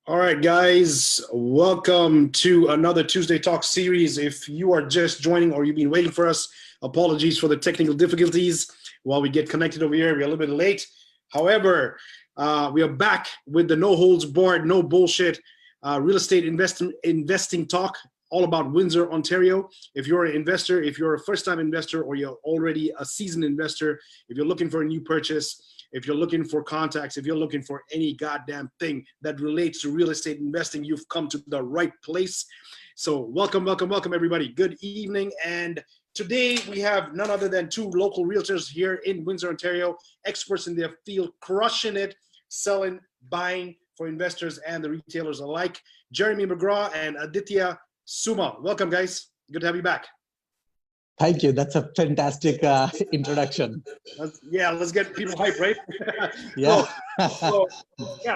All right, guys, welcome to another Tuesday Talk series. If you are just joining or you've been waiting for us, apologies for the technical difficulties while we get connected over here. We're a little bit late. However, we are back with the no holds barred, no bullshit real estate investing talk, all about Windsor, Ontario. If you're an investor, if you're a first-time investor, or you're already a seasoned investor, if you're looking for a new purchase, if you're looking for contacts, if you're looking for any goddamn thing that relates to real estate investing, you've come to the right place. So welcome, everybody. Good evening. And today we have none other than two local realtors here in Windsor, Ontario, experts in their field, crushing it, selling, buying for investors and the retailers alike. Jeremy McGraw and Aditya Suma. Welcome, guys. Good to have you back. Thank you. That's a fantastic introduction. Let's get people hyped, right? Yeah.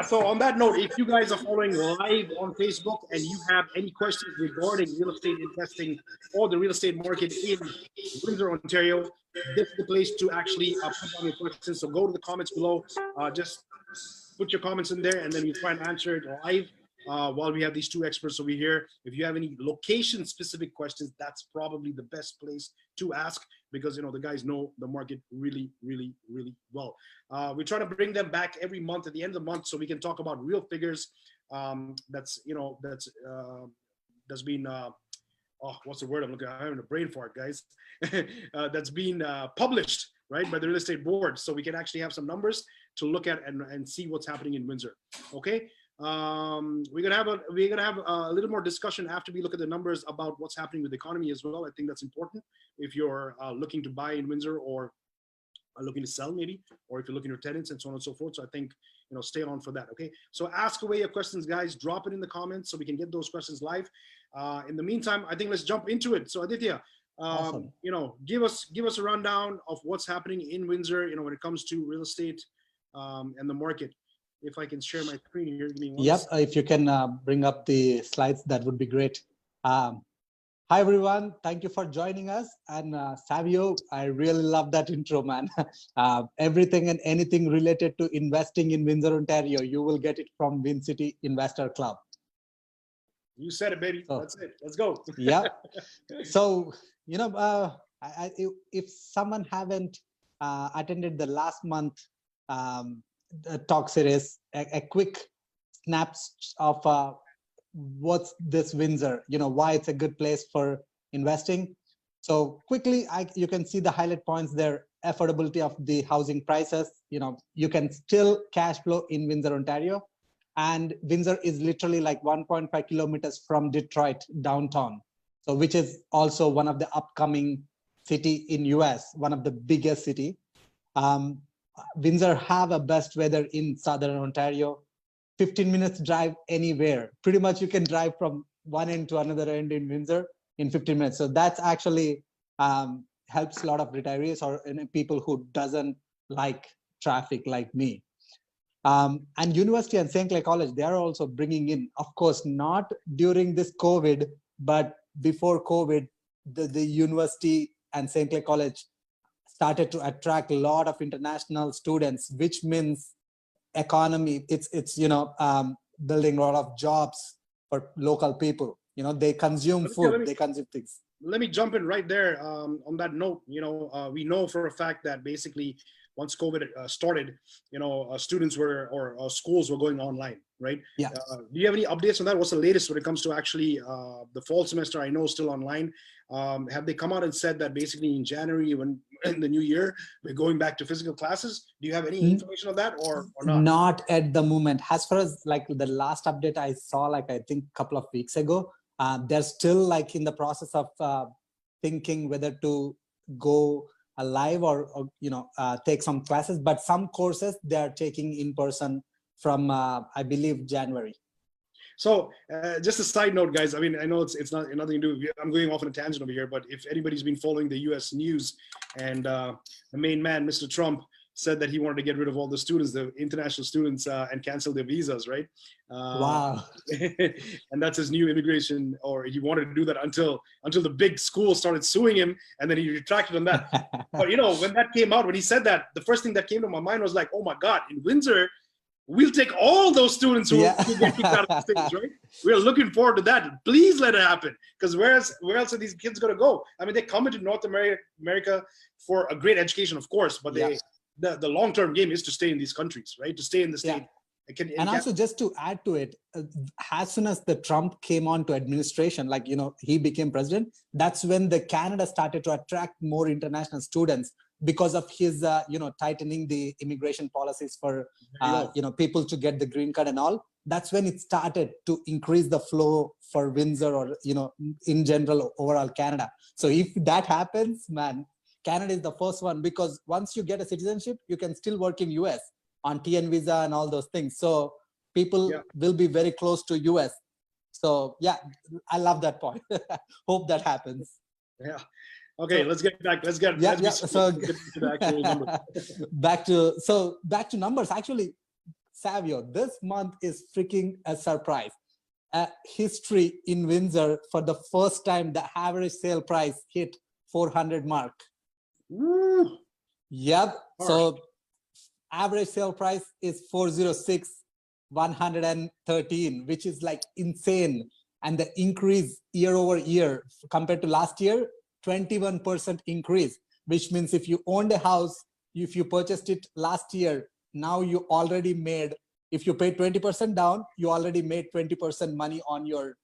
So on that note, if you guys are following live on Facebook and you have any questions regarding real estate investing or the real estate market in Windsor, Ontario, this is the place to actually put down your questions. So go to the comments below. Just put your comments in there, and then we try and answer it live. While we have these two experts over here. If you have any location-specific questions, that's probably the best place to ask, because the guys know the market really, really, really well. We try to bring them back every month at the end of the month so we can talk about real figures. That's been what's the word I'm looking at? I'm having a brain fart, guys. That's been published, right, by the real estate board, so we can actually have some numbers to look at and see what's happening in Windsor. Okay. We're gonna have a little more discussion after we look at the numbers about what's happening with the economy as well. I think that's important if you're looking to buy in Windsor or are looking to sell maybe, or if you're looking for tenants and so on and so forth. So I think stay on for that. Okay, so ask away your questions, guys. Drop it in the comments so we can get those questions live. In the meantime, I think let's jump into it. So Aditya, Awesome. give us a rundown of what's happening in Windsor, when it comes to real estate and the market. If I can share my screen here, give me one Yep, second. if you can bring up the slides, that would be great. Hi, everyone. Thank you for joining us. And Savio, I really love that intro, man. Everything and anything related to investing in Windsor, Ontario, you will get it from Win City Investor Club. You said it, baby. That's it. Let's go. Yeah. So, if someone haven't attended the last month talk series, a quick snaps of what's this Windsor, why it's a good place for investing. So quickly, you can see the highlight points there. Affordability of the housing prices. You can still cash flow in Windsor, Ontario, and Windsor is literally like 1.5 kilometers from Detroit downtown, so which is also one of the upcoming city in US, one of the biggest city. Windsor have a best weather in Southern Ontario, 15 minutes drive anywhere. Pretty much you can drive from one end to another end in Windsor in 15 minutes. So that's actually helps a lot of retirees or people who doesn't like traffic like me. And University and St. Clair College, they are also bringing in, of course, not during this COVID, but before COVID, the University and St. Clair College started to attract a lot of international students, which means economy. It's building a lot of jobs for local people. They consume food, they consume things. Let me jump in right there. On that note, we know for a fact that basically once COVID started, students or schools were going online, right? Yeah. Do you have any updates on that? What's the latest when it comes to actually the fall semester? I know is still online. Have they come out and said that basically in January, when in the new year, we're going back to physical classes? Do you have any information on that or not? Not at the moment. As far as like the last update I saw, I think a couple of weeks ago, they're still in the process of thinking whether to go live or take some classes, but some courses they are taking in person from I believe January. So just a side note, guys, I mean, I know it's not nothing to do, I'm going off on a tangent over here, but if anybody's been following the US news, and the main man, Mr. Trump, said that he wanted to get rid of all the students, the international students, and cancel their visas, right? Wow. And that's his new immigration, or he wanted to do that until the big schools started suing him, and then he retracted on that. But when that came out, when he said that, the first thing that came to my mind was like, oh my God, in Windsor, we'll take all those students who get kicked out of the states, right? We're looking forward to that. Please let it happen, because where else are these kids going to go? I mean, they come into North America for a great education, of course, but the long-term game is to stay in these countries, right? To stay in the state. And also, just to add to it, as soon as the Trump came on to administration, like, you know, he became president, that's when the Canada started to attract more international students because of his, you know, tightening the immigration policies for, you know, people to get the green card and all. That's when it started to increase the flow for Windsor, or, you know, in general, overall Canada. So if that happens, man, Canada is the first one, because once you get a citizenship, you can still work in US on TN visa and all those things. So people will be very close to US. So yeah, I love that point. Hope that happens. Yeah. Okay, so, let's get back. So get to the actual numbers. back to numbers. Actually, Savio, this month is freaking a surprise. History in Windsor, for the first time, the average sale price hit 400 mark. Woo. Yep. So average sale price is 406,113, which is like insane. And the increase year over year compared to last year, 21% increase, which means if you owned a house, if you purchased it last year, now you already made, if you paid 20% down, you already made 20% money on your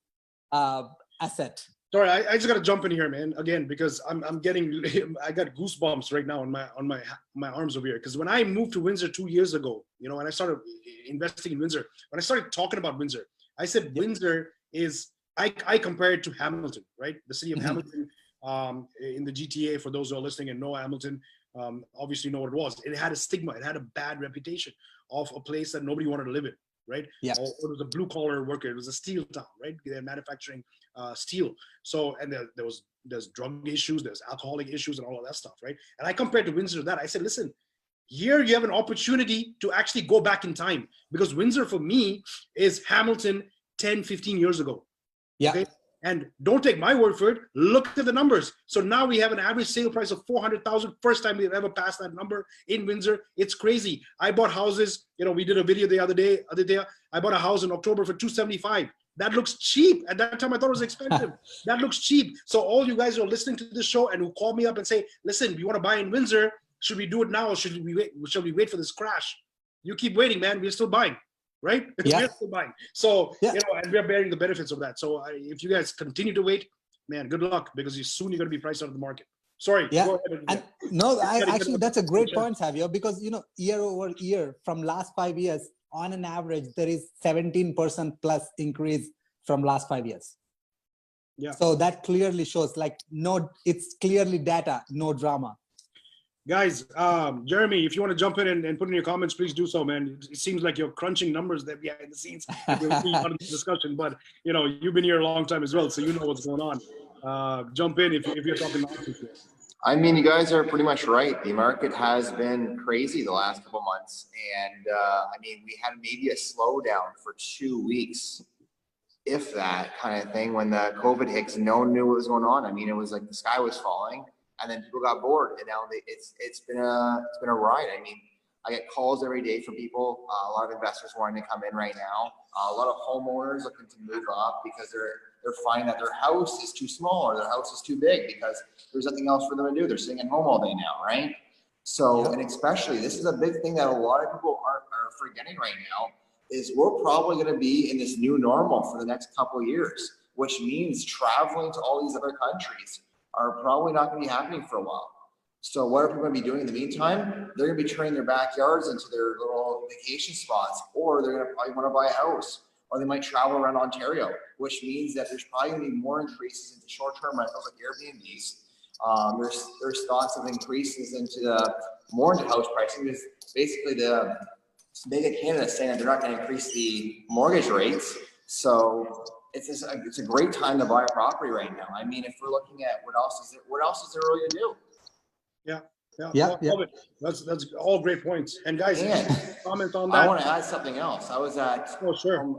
asset. Sorry, I just got to jump in here, man. Again, because I got goosebumps right now on my arms over here. Because when I moved to Windsor 2 years ago, you know, and I started investing in Windsor, when I started talking about Windsor, I said Windsor is, I compare it to Hamilton, right? The city of Hamilton in the GTA. For those who are listening and know Hamilton, obviously know what it was. It had a stigma. It had a bad reputation of a place that nobody wanted to live in, right? Yeah. Or it was a blue collar worker. It was a steel town, right? They're manufacturing steel. So, and there's drug issues, there's alcoholic issues and all of that stuff, right? And I compared to Windsor to that. I said, listen, here you have an opportunity to actually go back in time, because Windsor for me is Hamilton 10, 15 years ago. Yeah. Okay? And don't take my word for it. Look at the numbers. So now we have an average sale price of 400,000. First time we've ever passed that number in Windsor. It's crazy. I bought houses. You know, we did a video the other day. I bought a house in October for 275. That looks cheap. At that time, I thought it was expensive. That looks cheap. So all you guys who are listening to this show and who call me up and say, listen, we want to buy in Windsor. Should we do it now, or should we wait for this crash? You keep waiting, man. We're still buying. Right? Yeah. We're still buying. So, you know, and we're bearing the benefits of that. So if you guys continue to wait, man, good luck, because soon you're going to be priced out of the market. Sorry. Yeah. Go ahead and no, actually, that's a great point, Javier, because, you know, year over year, from last 5 years, on an average, there is 17% plus increase from last 5 years. Yeah. So that clearly shows, like, no, it's clearly data, no drama. Guys, Jeremy, if you want to jump in and put in your comments, please do so, man. It seems like you're crunching numbers there behind the scenes. You'll see part of the discussion, but you know, you've been here a long time as well, so you know what's going on. Jump in if you're talking nonsense here. I mean, you guys are pretty much right. The market has been crazy the last couple months, and I mean, we had maybe a slowdown for 2 weeks, if that kind of thing, when the COVID hit, 'cause no one knew what was going on. I mean, it was like the sky was falling. And then people got bored, and now it's been a ride. I mean, I get calls every day from people, a lot of investors wanting to come in right now, a lot of homeowners looking to move up because they're finding that their house is too small or their house is too big because there's nothing else for them to do. They're sitting at home all day now, right? So, and especially, this is a big thing that a lot of people are forgetting right now, is we're probably going to be in this new normal for the next couple of years, which means traveling to all these other countries are probably not going to be happening for a while. So what are people going to be doing in the meantime? They're going to be turning their backyards into their little vacation spots, or they're going to probably want to buy a house, or they might travel around Ontario, which means that there's probably going to be more increases into short-term rentals like Airbnbs. There's thoughts of increases more into house pricing, because basically the Bank of Canada is saying that they're not going to increase the mortgage rates. So it's a great time to buy a property right now. I mean, if we're looking at what else is there really to do? Yeah. That's all great points. And guys, comment on that. I want to add something else. I was at Home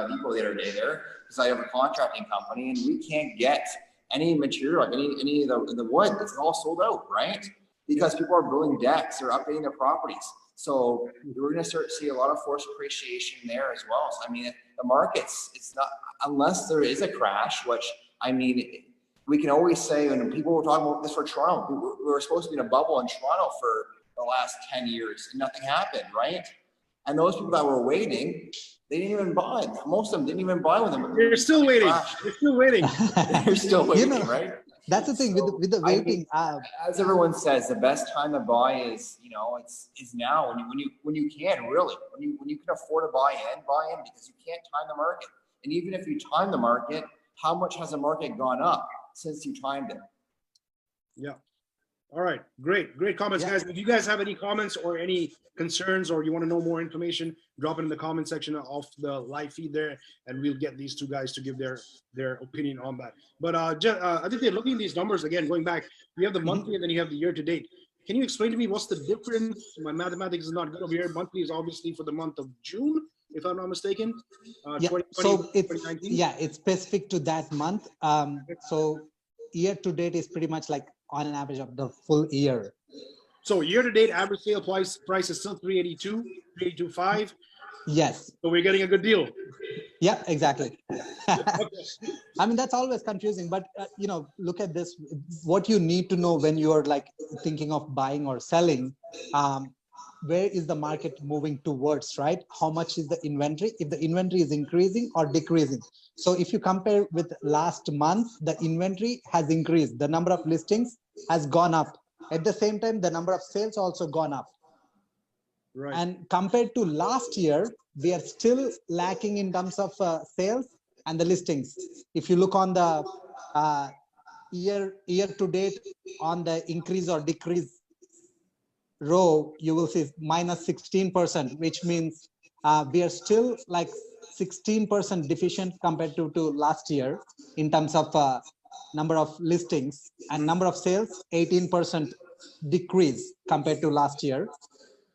Depot the other day there, because I have a contracting company, and we can't get any material, like any of the wood. It's all sold out, right? Because people are building decks, they're updating their properties. So we're going to start to see a lot of forced appreciation there as well. So, I mean, the markets, it's not, unless there is a crash, which, I mean, we can always say, and people were talking about this for Toronto, we were supposed to be in a bubble in Toronto for the last 10 years and nothing happened, right? And those people that were waiting, they didn't even buy. Most of them didn't even buy with them. They're still waiting. They're still waiting. They're still waiting, right? That's the thing with the waiting. As everyone says, the best time to buy is, you know, is now when you can really when you can afford to buy in because you can't time the market. And even if you time the market, how much has the market gone up since you timed it? Yeah. All right. Great comments, guys. If you guys have any comments or any concerns, or you want to know more information, drop it in the comment section of the live feed there, and we'll get these two guys to give their opinion on that. But I think they're looking at these numbers again, going back. You have the monthly and then you have the year to date. Can you explain to me what's the difference? My mathematics is not good over here. Monthly is obviously for the month of June, if I'm not mistaken. So it's specific to that month. So year to date is pretty much like on an average of the full year. So year to date average sale price is still 382, 382.5. Yes. So we're getting a good deal. Yeah, exactly. I mean, that's always confusing, but you know, look at this. What you need to know when you're like thinking of buying or selling, where is the market moving towards, right? How much is the inventory? If the inventory is increasing or decreasing. So if you compare with last month, the inventory has increased. The number of listings has gone up. At the same time, the number of sales also gone up. Right. And compared to last year, we are still lacking in terms of sales and the listings. If you look on the year to date on the increase or decrease row, you will see minus 16%, which means we are still like 16% deficient compared to last year in terms of number of listings, and number of sales 18% decrease compared to last year.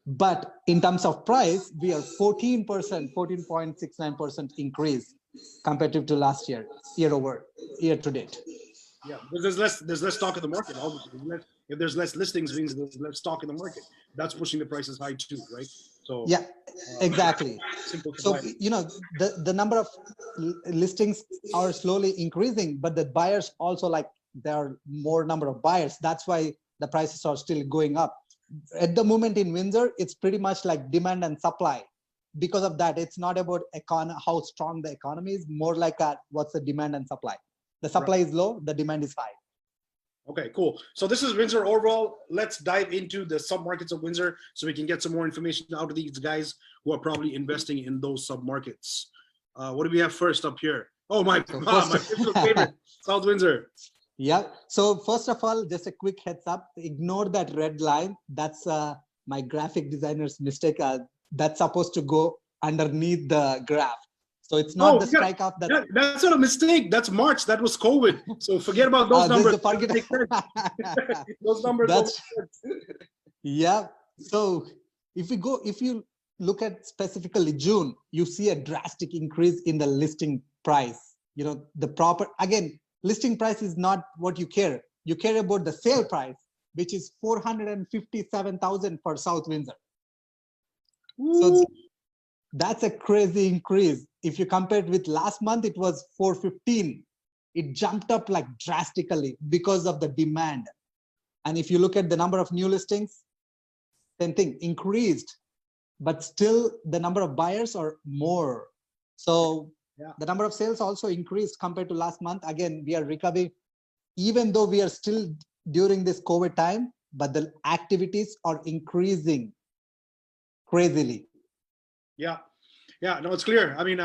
But in terms of price, we are 14.69% increase compared to last year, year to date. Yeah, because there's less stock in the market. Obviously, if there's less listings, means there's less stock in the market. That's pushing the prices high too, right? So yeah, exactly. So you know, the number of listings are slowly increasing, but the buyers also, like, there are more number of buyers. That's why the prices are still going up. At the moment in Windsor, it's pretty much like demand and supply. Because of that, it's not about how strong the economy is, more like what's the demand and supply. The supply is low, the demand is high. Okay, cool. So this is Windsor overall. Let's dive into the submarkets of Windsor so we can get some more information out of these guys who are probably investing in those submarkets. What do we have first up here? Oh, my favorite, South Windsor. Yeah. So first of all, just a quick heads up. Ignore that red line. That's my graphic designer's mistake. That's supposed to go underneath the graph. So it's not the strike off. That's not a mistake. That's March. That was COVID. So forget about those numbers. Those numbers. Yeah. So if you look at specifically June, you see a drastic increase in the listing price. You know, listing price is not what you care. You care about the sale price, which is 457,000 for South Windsor. So that's a crazy increase. If you compare it with last month, it was 415. It jumped up like drastically because of the demand. And if you look at the number of new listings, same thing, increased, but still the number of buyers are more. So the number of sales also increased compared to last month. Again, we are recovering, even though we are still during this COVID time, but the activities are increasing crazily. Yeah. Yeah, no, it's clear. I mean,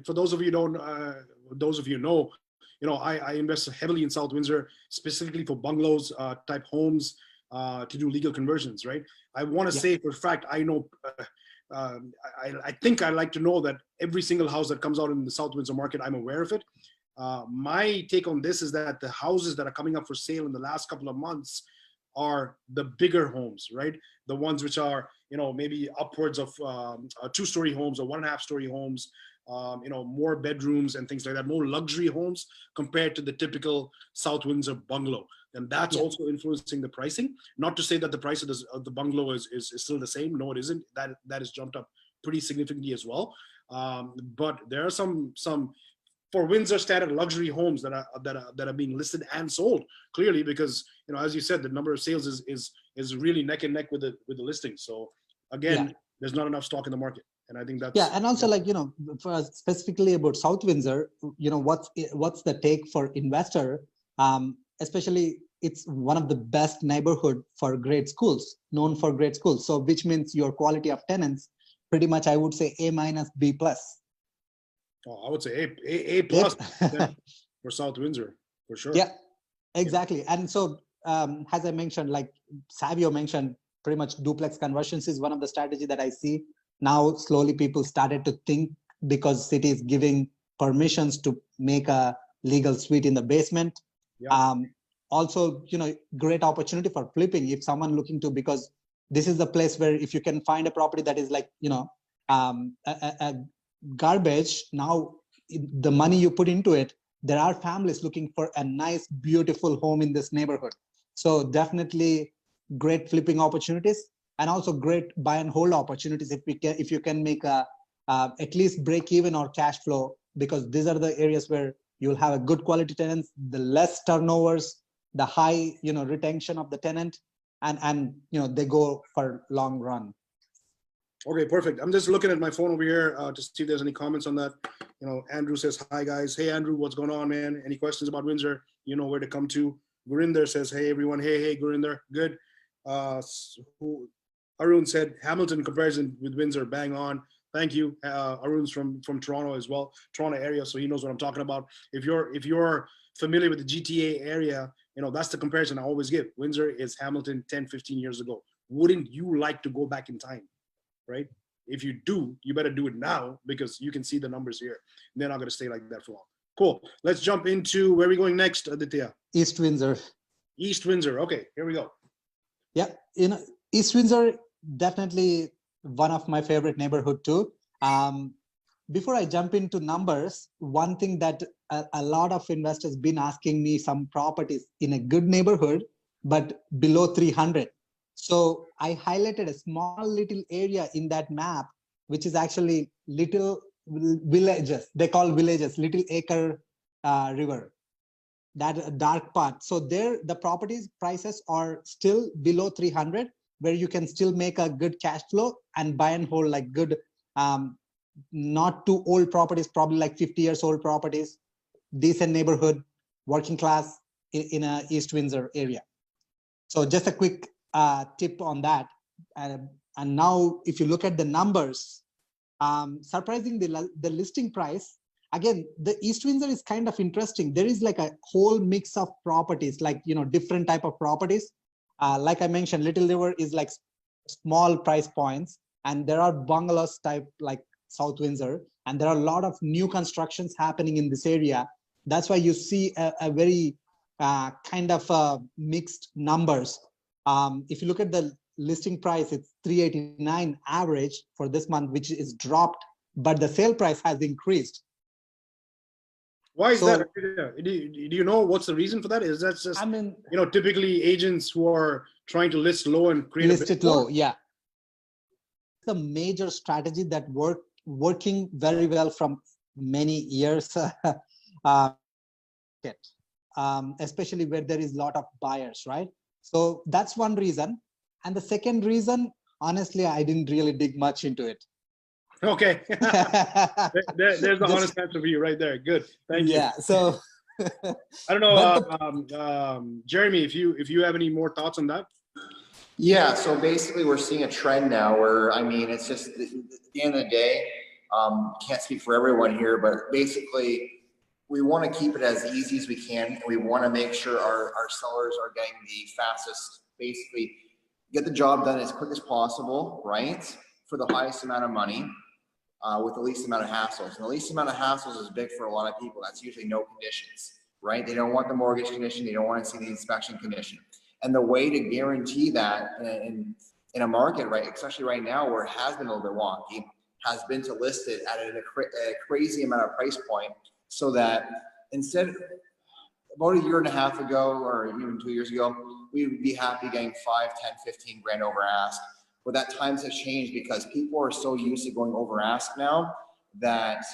for those of you know, I invest heavily in South Windsor, specifically for bungalows type homes to do legal conversions, right? I want to say for a fact, I know, I think I like to know that every single house that comes out in the South Windsor market, I'm aware of it. My take on this is that the houses that are coming up for sale in the last couple of months are the bigger homes, right? The ones which are, maybe upwards of 2-story homes or 1.5-story homes. more bedrooms and things like that, more luxury homes compared to the typical South Windsor bungalow. And that's also influencing the pricing. Not to say that the price of the bungalow is still the same. No, it isn't. That has jumped up pretty significantly as well. But there are some for Windsor standard luxury homes that are being listed and sold clearly, because as you said, the number of sales is really neck and neck with the listing. So again, there's not enough stock in the market, and I think that's and also for specifically about South Windsor, what's the take for investor? Especially, it's one of the best neighborhood for great schools, known for great schools. So which means your quality of tenants, pretty much I would say A-, B+. Oh, I would say A+ for South Windsor, for sure. Yeah, exactly. And so, as I mentioned, like Savio mentioned, pretty much duplex conversions is one of the strategy that I see. Now, slowly people started to think, because city is giving permissions to make a legal suite in the basement. Yeah. Also, great opportunity for flipping if someone looking to, because this is the place where if you can find a property that is like, a garbage, now the money you put into it, there are families looking for a nice, beautiful home in this neighborhood. So definitely great flipping opportunities, and also great buy and hold opportunities if you can make at least break even or cash flow, because these are the areas where you'll have a good quality tenants, the less turnovers, the high retention of the tenant, and they go for long run. Okay, perfect. I'm just looking at my phone over here to see if there's any comments on that. Andrew says, hi guys. Hey Andrew, what's going on, man? Any questions about Windsor? You know where to come to. Gurinder says, hey everyone. Hey Gurinder. Good. Arun said, Hamilton comparison with Windsor, bang on. Thank you. Arun's from Toronto as well, Toronto area, so he knows what I'm talking about. If you're familiar with the GTA area, that's the comparison I always give. Windsor is Hamilton 10, 15 years ago. Wouldn't you like to go back in time? Right? If you do, you better do it now, because you can see the numbers here. They're not going to stay like that for long. Cool. Let's jump into where are we going next, Aditya? East Windsor. East Windsor. Okay, here we go. Yeah, East Windsor, definitely one of my favorite neighborhood too. Before I jump into numbers, one thing that a lot of investors been asking me, some properties in a good neighborhood, but below 300. So I highlighted a small little area in that map, which is actually little villages. They call villages, little acre river, that dark part. So there, the properties prices are still below 300, where you can still make a good cash flow and buy and hold like good, not too old properties, probably like 50 years old properties, decent neighborhood, working class in a East Windsor area. So just a quick tip on that. And now if you look at the numbers, surprising the listing price, again, the East Windsor is kind of interesting. There is like a whole mix of properties, like, different type of properties. Like I mentioned, Little River is like small price points, and there are bungalows type like South Windsor, and there are a lot of new constructions happening in this area. That's why you see a very kind of mixed numbers. If you look at the listing price, it's 389 average for this month, which is dropped, but the sale price has increased. Why is that? Do you know what's the reason for that? Is that just, typically agents who are trying to list low and create list it low? Yeah. The major strategy that working very well from many years, especially where there is a lot of buyers, right? So that's one reason. And the second reason, honestly, I didn't really dig much into it. Okay. There's the honest answer for you right there. Good. Thank you. Yeah. So I don't know, Jeremy, if you have any more thoughts on that. Yeah, so basically we're seeing a trend now where, it's just at the end of the day, can't speak for everyone here, but basically we want to keep it as easy as we can. And we want to make sure our sellers are getting the fastest, basically get the job done as quick as possible, right? For the highest amount of money, with the least amount of hassles. And the least amount of hassles is big for a lot of people. That's usually no conditions, right? They don't want the mortgage condition. They don't want to see the inspection condition. And the way to guarantee that in a market, right, especially right now where it has been a little bit wonky, has been to list it at a crazy amount of price point, so that instead, about a year and a half ago, or even 2 years ago, we would be happy getting 5, 10, 15 grand over ask. But that times have changed because people are so used to going over ask now that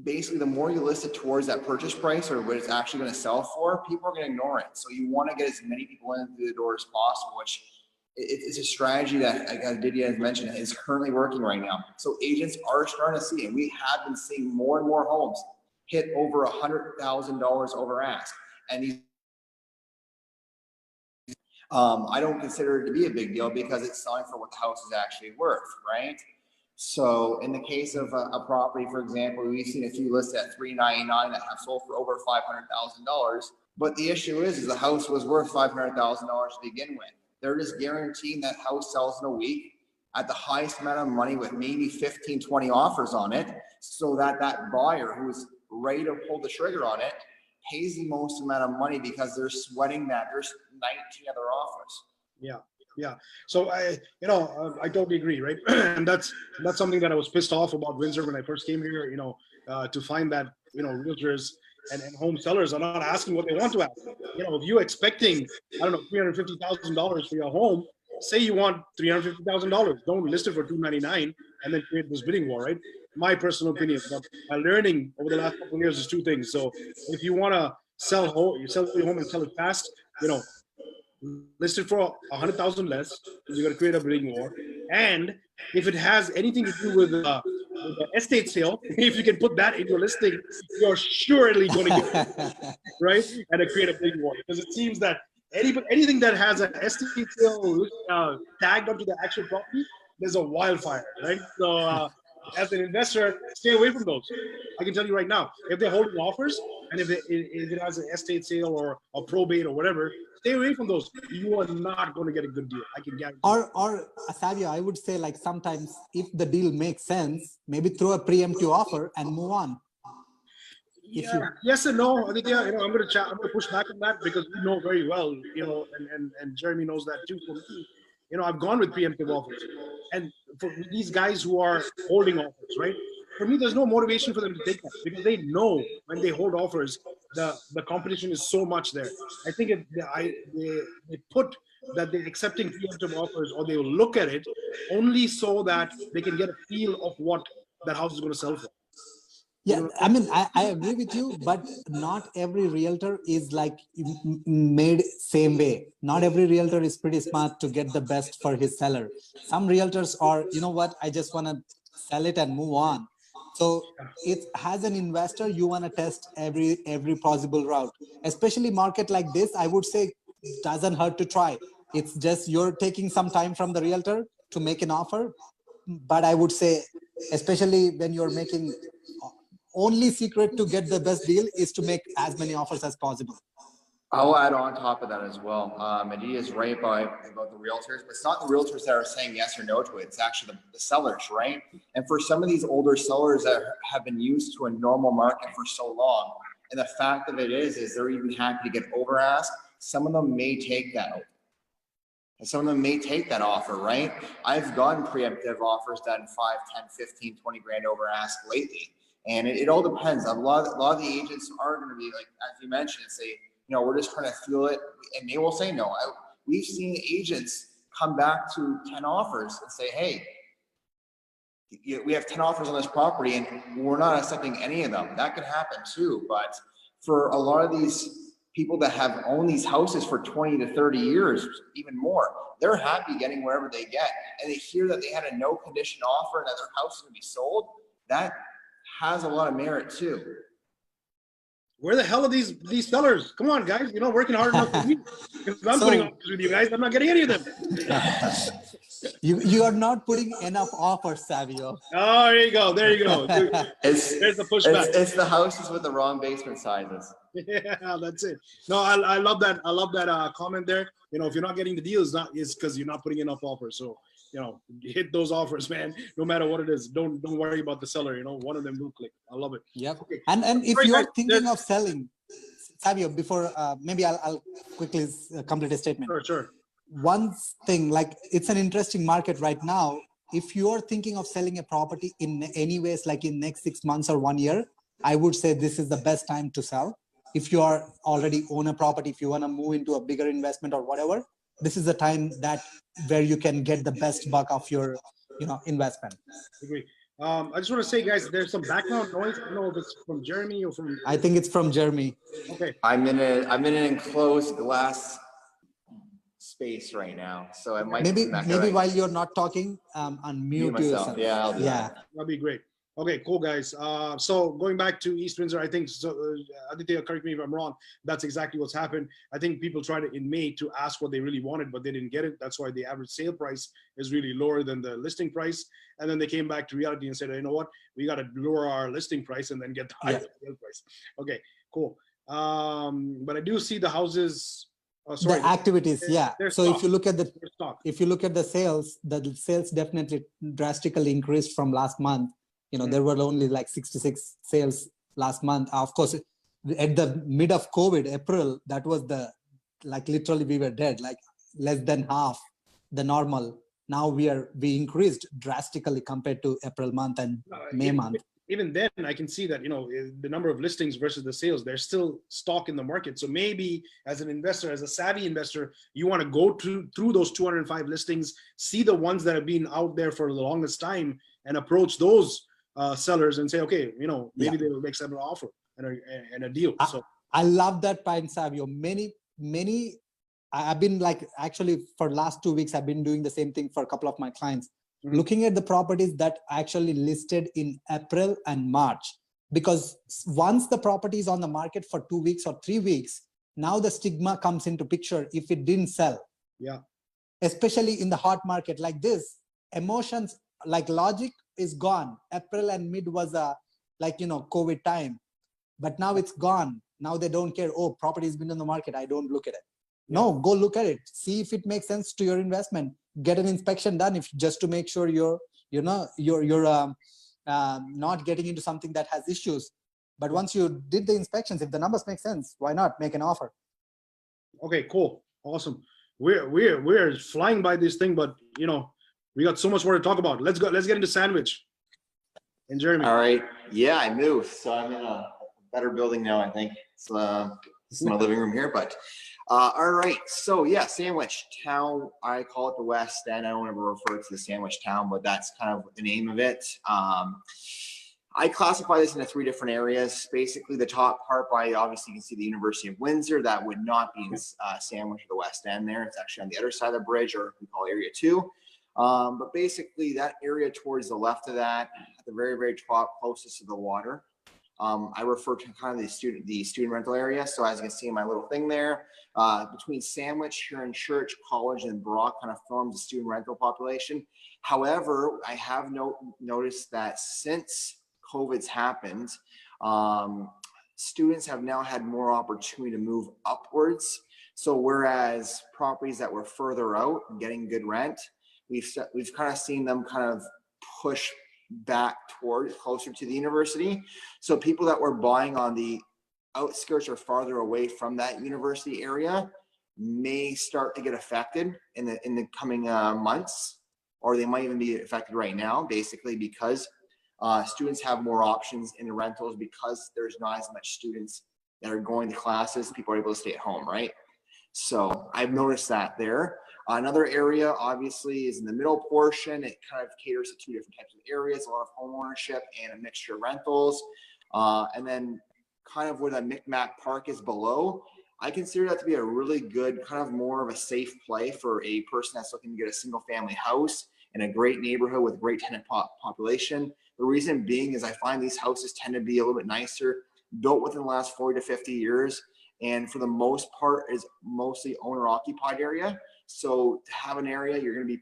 basically the more you list it towards that purchase price or what it's actually going to sell for, people are going to ignore it. So you want to get as many people in through the door as possible, which it's a strategy that, as Didier has mentioned, is currently working right now. So agents are starting to see, and we have been seeing more and more homes hit over $100,000 over ask. And these, I don't consider it to be a big deal because it's selling for what the house is actually worth, right? So in the case of a property, for example, we've seen a few listed at $399 that have sold for over $500,000. But the issue is the house was worth $500,000 to begin with. They're just guaranteeing that house sells in a week at the highest amount of money with maybe 15, 20 offers on it, so that that buyer who's ready to pull the trigger on it pays the most amount of money because they're sweating that there's 19 other offers. Yeah. So I totally agree, right? And that's something that I was pissed off about Windsor when I first came here, to find that, realtors and home sellers are not asking what they want to ask. If you're expecting, I don't know, $350,000 for your home, say you want $350,000, don't list it for $299 and then create this bidding war, right? My personal opinion, but my learning over the last couple of years is two things. So if you want to sell your home and sell it fast, list it for 100,000 less. You're going to create a bidding war. And if it has anything to do with the estate sale, if you can put that in your listing, you're surely going to get it, right? And create a bidding war, because it seems that anything that has an estate sale tagged onto the actual property, there's a wildfire, right? So as an investor, stay away from those. I can tell you right now, if they're holding offers and if it has an estate sale or a probate or whatever, stay away from those. You are not going to get a good deal. I can guarantee. Or Savio, I would say, like, sometimes if the deal makes sense, maybe throw a preemptive offer and move on. Yes and no. I think, I'm going to push back on that because we know very well, and Jeremy knows that too. For me, I've gone with preemptive offers, and for these guys who are holding offers, right? For me, there's no motivation for them to take that because they know when they hold offers, the competition is so much there. I think they put that they're accepting preemptive offers, or they will look at it only so that they can get a feel of what that house is going to sell for. Yeah, I mean, I agree with you, but not every realtor is like made same way. Not every realtor is pretty smart to get the best for his seller. Some realtors are, I just want to sell it and move on. So it, as an investor, you want to test every possible route, especially market like this. I would say doesn't hurt to try. It's just you're taking some time from the realtor to make an offer. But I would say, especially when you're making, only secret to get the best deal is to make as many offers as possible. I'll add on top of that as well. Adi is right about the realtors, but it's not the realtors that are saying yes or no to it. It's actually the sellers, right? And for some of these older sellers that have been used to a normal market for so long, and the fact of it is they're even happy to get over asked. Some of them may take that. And some of them may take that offer, right? I've gotten preemptive offers done 5, 10, 15, 20 grand over ask lately. And it all depends. A lot of the agents are going to be like, as you mentioned, say, we're just trying to feel it, and they will say no. We've seen agents come back to 10 offers and say, hey, we have 10 offers on this property and we're not accepting any of them. That could happen too. But for a lot of these people that have owned these houses for 20 to 30 years, even more, they're happy getting wherever they get. And they hear that they had a no condition offer and that their house is going to be sold. That has a lot of merit too. Where the hell are these sellers? Come on, guys. You're not working hard enough for me. If I'm putting offers with you guys, I'm not getting any of them. You are not putting enough offers, Savio. Oh, there you go. There's the pushback. It's the houses with the wrong basement sizes. Yeah, that's it. No, I love that. I love that comment there. If you're not getting the deal, it's because you're not putting enough offers. So, hit those offers, man. No matter what it is, don't worry about the seller. One of them will click. I love it. Yep. Okay. And if you're thinking of selling, Savio, before maybe I'll quickly complete a statement. Sure. One thing, like, it's an interesting market right now. if you're thinking of selling a property in any ways, like in next 6 months or 1 year, I would say this is the best time to sell. If you are already own a property, if you want to move into a bigger investment or whatever, this is the time that where you can get the best buck of your, investment. Agree. I just want to say, guys, there's some background noise. I don't know if it's from Jeremy or from. I think it's from Jeremy. Okay. I'm in an enclosed glass space right now, so it might Maybe right. while you're not talking, unmute yourself. Yeah, I'll do that. That'd be great. Okay, cool, guys. So going back to East Windsor, I think, so, Aditya, correct me if I'm wrong, that's exactly what's happened. I think people tried in May to ask what they really wanted, but they didn't get it. That's why the average sale price is really lower than the listing price. And then they came back to reality and said, you know what, we got to lower our listing price and then get the higher sale price. Okay, cool. But I do see the houses. The activities, so if you look at the sales definitely drastically increased from last month. There were only like 66 sales last month. Of course, at the mid of COVID, April, that was literally we were dead, like less than half the normal. Now we increased drastically compared to April month and May month. Even then, I can see that, the number of listings versus the sales, there's still stock in the market. So maybe as an investor, as a savvy investor, you want to go through those 205 listings, see the ones that have been out there for the longest time and approach those sellers and say, okay, maybe they will make some offer and a deal. So I love that point, Savio. Many, I've been actually for last 2 weeks, I've been doing the same thing for a couple of my clients. Looking at the properties that actually listed in April and March, because once the property is on the market for 2 weeks or 3 weeks, now the stigma comes into picture if it didn't sell. Yeah. Especially in the hot market like this, emotions, like logic is gone. April and mid was COVID time, but now it's gone. Now they don't care. Oh, property has been on the market. I don't look at it. No, go look at it. See if it makes sense to your investment. Get an inspection done just to make sure you're not getting into something that has issues. But once you did the inspections, if the numbers make sense, why not make an offer? Okay, cool, awesome. We're flying by this thing, but we got so much more to talk about. Let's go. Let's get into Sandwich. And Jeremy. All right. Yeah, I moved, so I'm in a better building now. I think it's my living room here, but. All right, so yeah, Sandwich Town, I call it the West End. I don't ever refer to the Sandwich Town, but that's kind of the name of it. I classify this into 3 different areas. Basically, the top part obviously you can see the University of Windsor. That would not be in Sandwich or the West End there. It's actually on the other side of the bridge, or we call Area 2. But basically, that area towards the left of that, at the very, very top, closest to the water, I refer to kind of the student rental area. So as you can see in my little thing there, between Sandwich, Huron Church, College, and Brock kind of forms the student rental population. However, I have noticed that since COVID's happened, students have now had more opportunity to move upwards. So whereas properties that were further out and getting good rent, we've kind of seen them kind of push back towards closer to the university. So people that were buying on the outskirts or farther away from that university area may start to get affected in the coming months, or they might even be affected right now, basically because students have more options in the rentals because there's not as much students that are going to classes. People are able to stay at home, right? So I've noticed that there. Another area obviously is in the middle portion. It kind of caters to 2 different types of areas, a lot of home ownership and a mixture of rentals. And then kind of where the Micmac Park is below, I consider that to be a really good, kind of more of a safe play for a person that's looking to get a single family house in a great neighborhood with great tenant population. The reason being is I find these houses tend to be a little bit nicer, built within the last 40 to 50 years. And for the most part is mostly owner occupied area. So to have an area, you're going to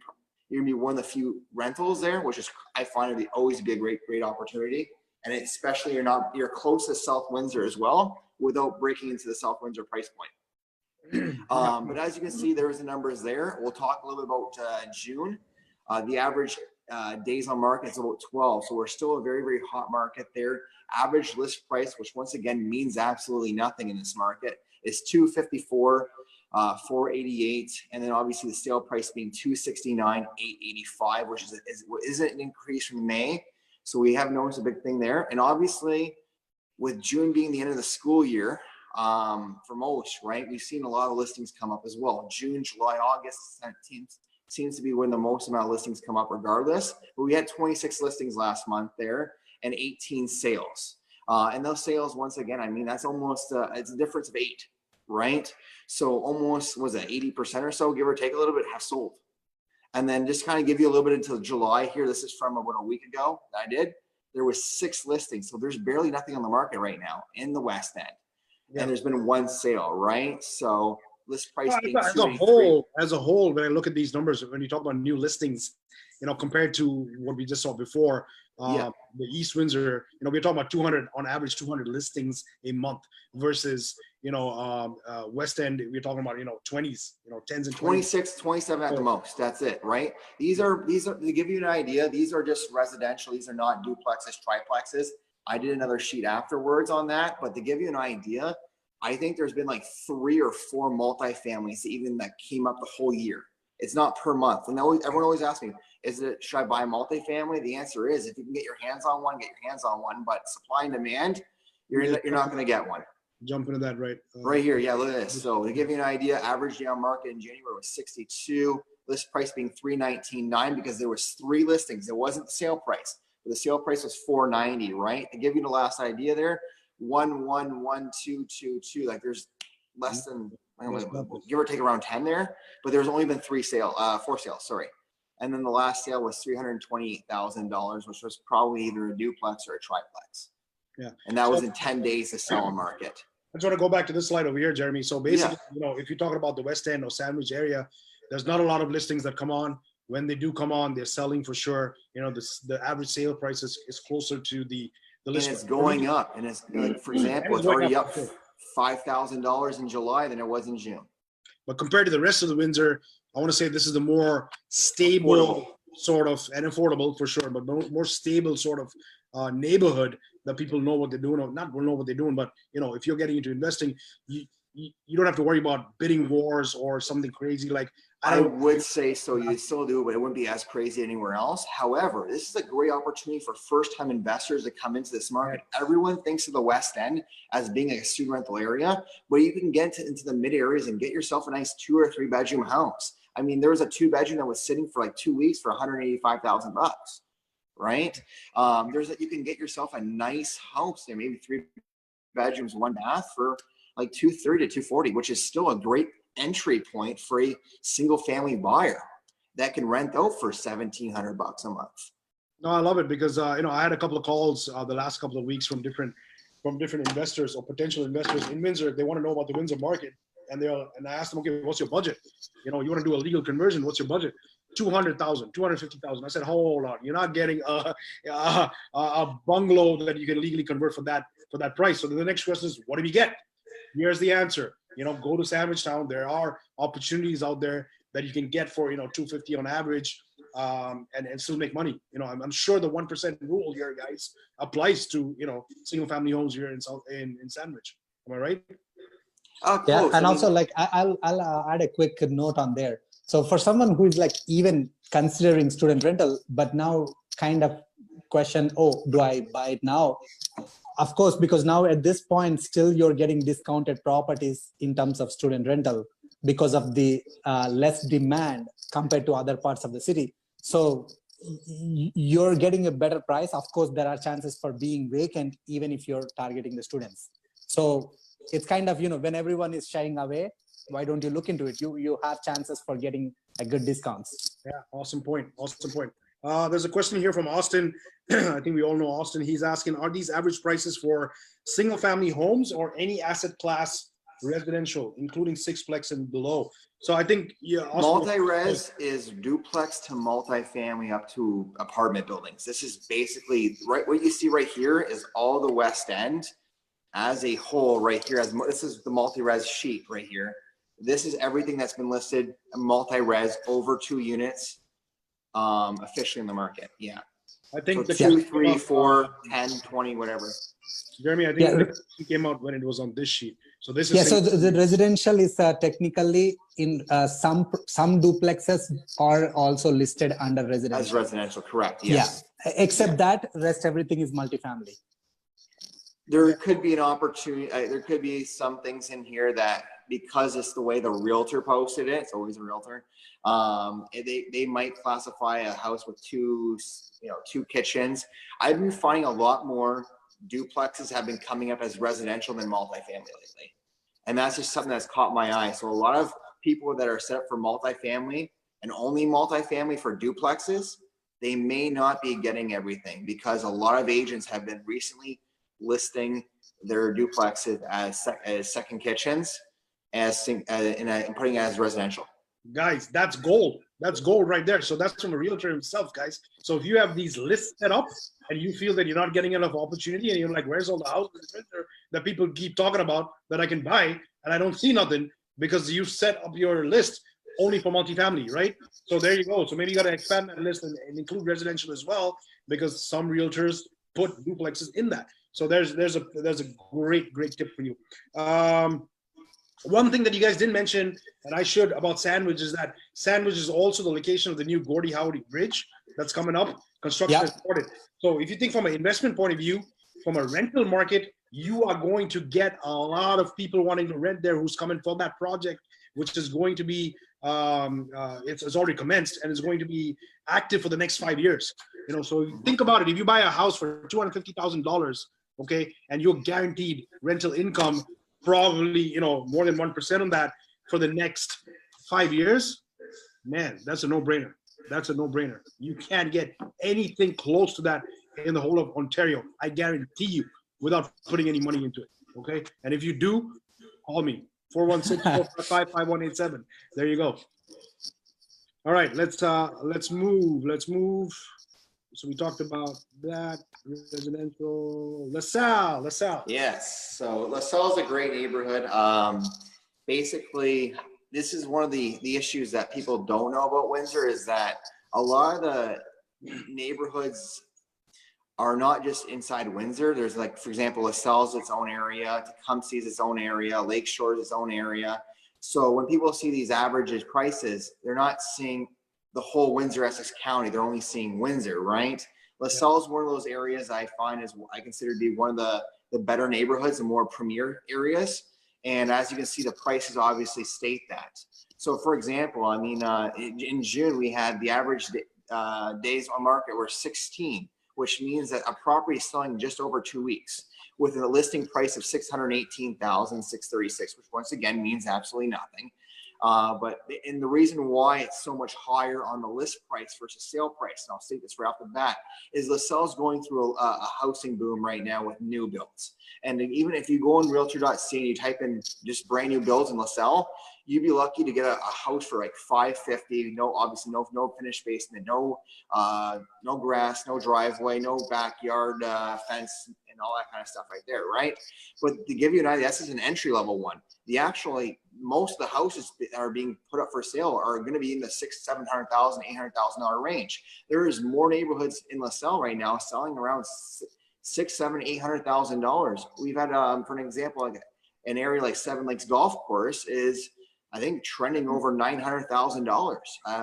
be one of the few rentals there, which is, I find it always be a great opportunity. And especially you're close to South Windsor as well, without breaking into the South Windsor price point. But as you can see, there's the numbers there. We'll talk a little bit about June. The average days on market is about 12. So we're still a very, very hot market there. Average list price, which once again means absolutely nothing in this market, is $254. 488, and then obviously the sale price being 269, 885, which is an increase from May. So we have noticed a big thing there. And obviously with June being the end of the school year, for most, right, we've seen a lot of listings come up as well. June, July, August seems to be when the most amount of listings come up regardless. But we had 26 listings last month there and 18 sales. And those sales, once again, I mean, that's almost, it's a difference of 8, right? So almost, was it 80% or so, give or take a little bit, have sold. And then just kind of give you a little bit until July here. This is from about a week ago that I did. There was 6 listings. So there's barely nothing on the market right now in the West End. Yeah. And there's been 1 sale, right? So list price being as a whole, when I look at these numbers, when you talk about new listings, you know, compared to what we just saw before, the East Windsor, you know, we're talking about 200 on average, 200 listings a month versus, you know, West End, we're talking about, you know, 20s, you know, 10s and 20s. 26, 27 at the most. That's it, right? These are, to give you an idea, these are just residential. These are not duplexes, triplexes. I did another sheet afterwards on that, but to give you an idea, I think there's been like 3 or 4 multifamilies even that came up the whole year. It's not per month. And everyone always asks me, should I buy a multifamily? The answer is, if you can get your hands on one, get your hands on one. But supply and demand, you're not going to get one. Jump into that, right? Right here. Yeah, look at this. So to give you an idea, average day on market in January was 62. List price being 319.9 because there was 3 listings. It wasn't the sale price. But the sale price was 490, right? To give you the last idea there, 111,222. Like there's less than, give or take around 10 there, but there's only been 4 sales, sorry. And then the last sale was $328,000, which was probably either a duplex or a triplex. Yeah. And that was in 10 days to sell on market. I just want to go back to this slide over here, Jeremy. So basically, you know, if you're talking about the West End or Sandwich area, there's not a lot of listings that come on. When they do come on, they're selling for sure. You know, the average sale price is closer to the list. And it's going up. And it's like, for example, it's already up $5,000 in July than it was in June. But compared to the rest of the Windsor, I want to say this is the more stable sort of, and affordable for sure, but more stable sort of neighborhood that people know what they're doing, or not know what they're doing, but you know, if you're getting into investing, you don't have to worry about bidding wars or something crazy like. I would say so. You still do, but it wouldn't be as crazy anywhere else. However, this is a great opportunity for first-time investors to come into this market. Everyone thinks of the West End as being a student rental area, but you can get into the mid areas and get yourself a nice 2 or 3 bedroom house. I mean, there was a 2 bedroom that was sitting for like 2 weeks for $185,000, right? You can get yourself a nice house there, maybe 3 bedrooms, 1 bath for like $230 to $240, which is still a great entry point for a single family buyer that can rent out for $1,700 a month. No, I love it because you know, I had a couple of calls the last couple of weeks from different investors or potential investors in Windsor. They want to know about the Windsor market, and I asked them, okay, what's your budget? You know, you want to do a legal conversion? What's your budget? 200,000, 250,000. I said, hold on, you're not getting a bungalow that you can legally convert for that price. So the next question is, what do we get? Here's the answer. You know, go to Sandwich Town. There are opportunities out there that you can get for, you know, 250 on average, and still make money. You know, I'm sure the 1% rule here, guys, applies to, you know, single family homes here in Sandwich. Am I right? Yeah, and also like I'll add a quick note on there. So for someone who is like even considering student rental, but now kind of question, oh, do I buy it now? Of course, because now at this point, still you're getting discounted properties in terms of student rental because of the less demand compared to other parts of the city. So you're getting a better price. Of course, there are chances for being vacant, even if you're targeting the students. So it's kind of, you know, when everyone is shying away, why don't you look into it? You have chances for getting a good discounts. Yeah, awesome point. Awesome point. There's a question here from Austin. I think we all know Austin. He's asking, are these average prices for single family homes or any asset class residential, including sixplex and below? So I think, yeah. Multi-res is duplex to multifamily up to apartment buildings. This is basically, right, what you see right here is all the West End as a whole right here. This is the multi-res sheet right here. This is everything that's been listed multi-res over 2 units. Officially in the market. Yeah. I think so 2, 3, 4, 10, 20, whatever. Jeremy, I think it came out when it was on this sheet. So this is Yeah, so the residential is technically in some duplexes are also listed under residential. As residential, correct, yes. Yeah, except that rest everything is multifamily. There could be an opportunity, there could be some things in here that, because it's the way the realtor posted it, it's always a realtor, they might classify a house with two kitchens. I've been finding a lot more duplexes have been coming up as residential than multifamily lately. And that's just something that's caught my eye. So a lot of people that are set up for multifamily and only multifamily for duplexes, they may not be getting everything, because a lot of agents have been recently listing their duplexes as second kitchens, and putting it as residential. Guys, that's gold. That's gold right there. So that's from a realtor himself, guys. So if you have these lists set up and you feel that you're not getting enough opportunity, and you're like, where's all the houses that people keep talking about that I can buy, and I don't see nothing, because you set up your list only for multifamily, right? So there you go. So maybe you got to expand that list and include residential as well, because some realtors put duplexes in that. So there's a great tip for you. One thing that you guys didn't mention, and I should, about Sandwich, is that Sandwich is also the location of the new Gordie Howdy Bridge that's coming up. Construction is started. So if you think from an investment point of view, from a rental market, you are going to get a lot of people wanting to rent there who's coming for that project, which is going to be, it's already commenced and is going to be active for the next 5 years. So think about it. If you buy a house for $250,000, okay, and you're guaranteed rental income, probably, more than 1% on that for the next 5 years, man, that's a no-brainer. That's a no-brainer. You can't get anything close to that in the whole of Ontario. I guarantee you, without putting any money into it, okay? And if you do, call me, 416-455-5187. There you go. All right, let's move. So we talked about that, residential. LaSalle. Yes, so LaSalle is a great neighborhood. Basically, this is one of the issues that people don't know about Windsor, is that a lot of the neighborhoods are not just inside Windsor. There's, like, for example, LaSalle's its own area, Tecumseh's its own area, Lakeshore's its own area. So when people see these average prices, they're not seeing the whole Windsor Essex County. They're only seeing Windsor, right? LaSalle is one of those areas I consider to be one of the better neighborhoods and more premier areas. And as you can see, the prices obviously state that. So for example, I mean, in June, we had the average days on market were 16, which means that a property is selling just over 2 weeks with a listing price of $618,636, which once again means absolutely nothing. And the reason why it's so much higher on the list price versus sale price, and I'll state this right off the bat, is LaSalle's going through a housing boom right now with new builds. And even if you go on realtor.ca and you type in just brand new builds in LaSalle, you'd be lucky to get a house for like $550. Obviously no finished basement, no grass, no driveway, no backyard fence, and all that kind of stuff right there, right? But to give you an idea, this is an entry level one. Most of the houses that are being put up for sale are going to be in the $600,000, $700,000, $800,000 range. There is more neighborhoods in LaSalle right now selling around $600,000, $700,000, $800,000. We've had, for an example, like an area like Seven Lakes Golf Course is, I think, trending over $900,000.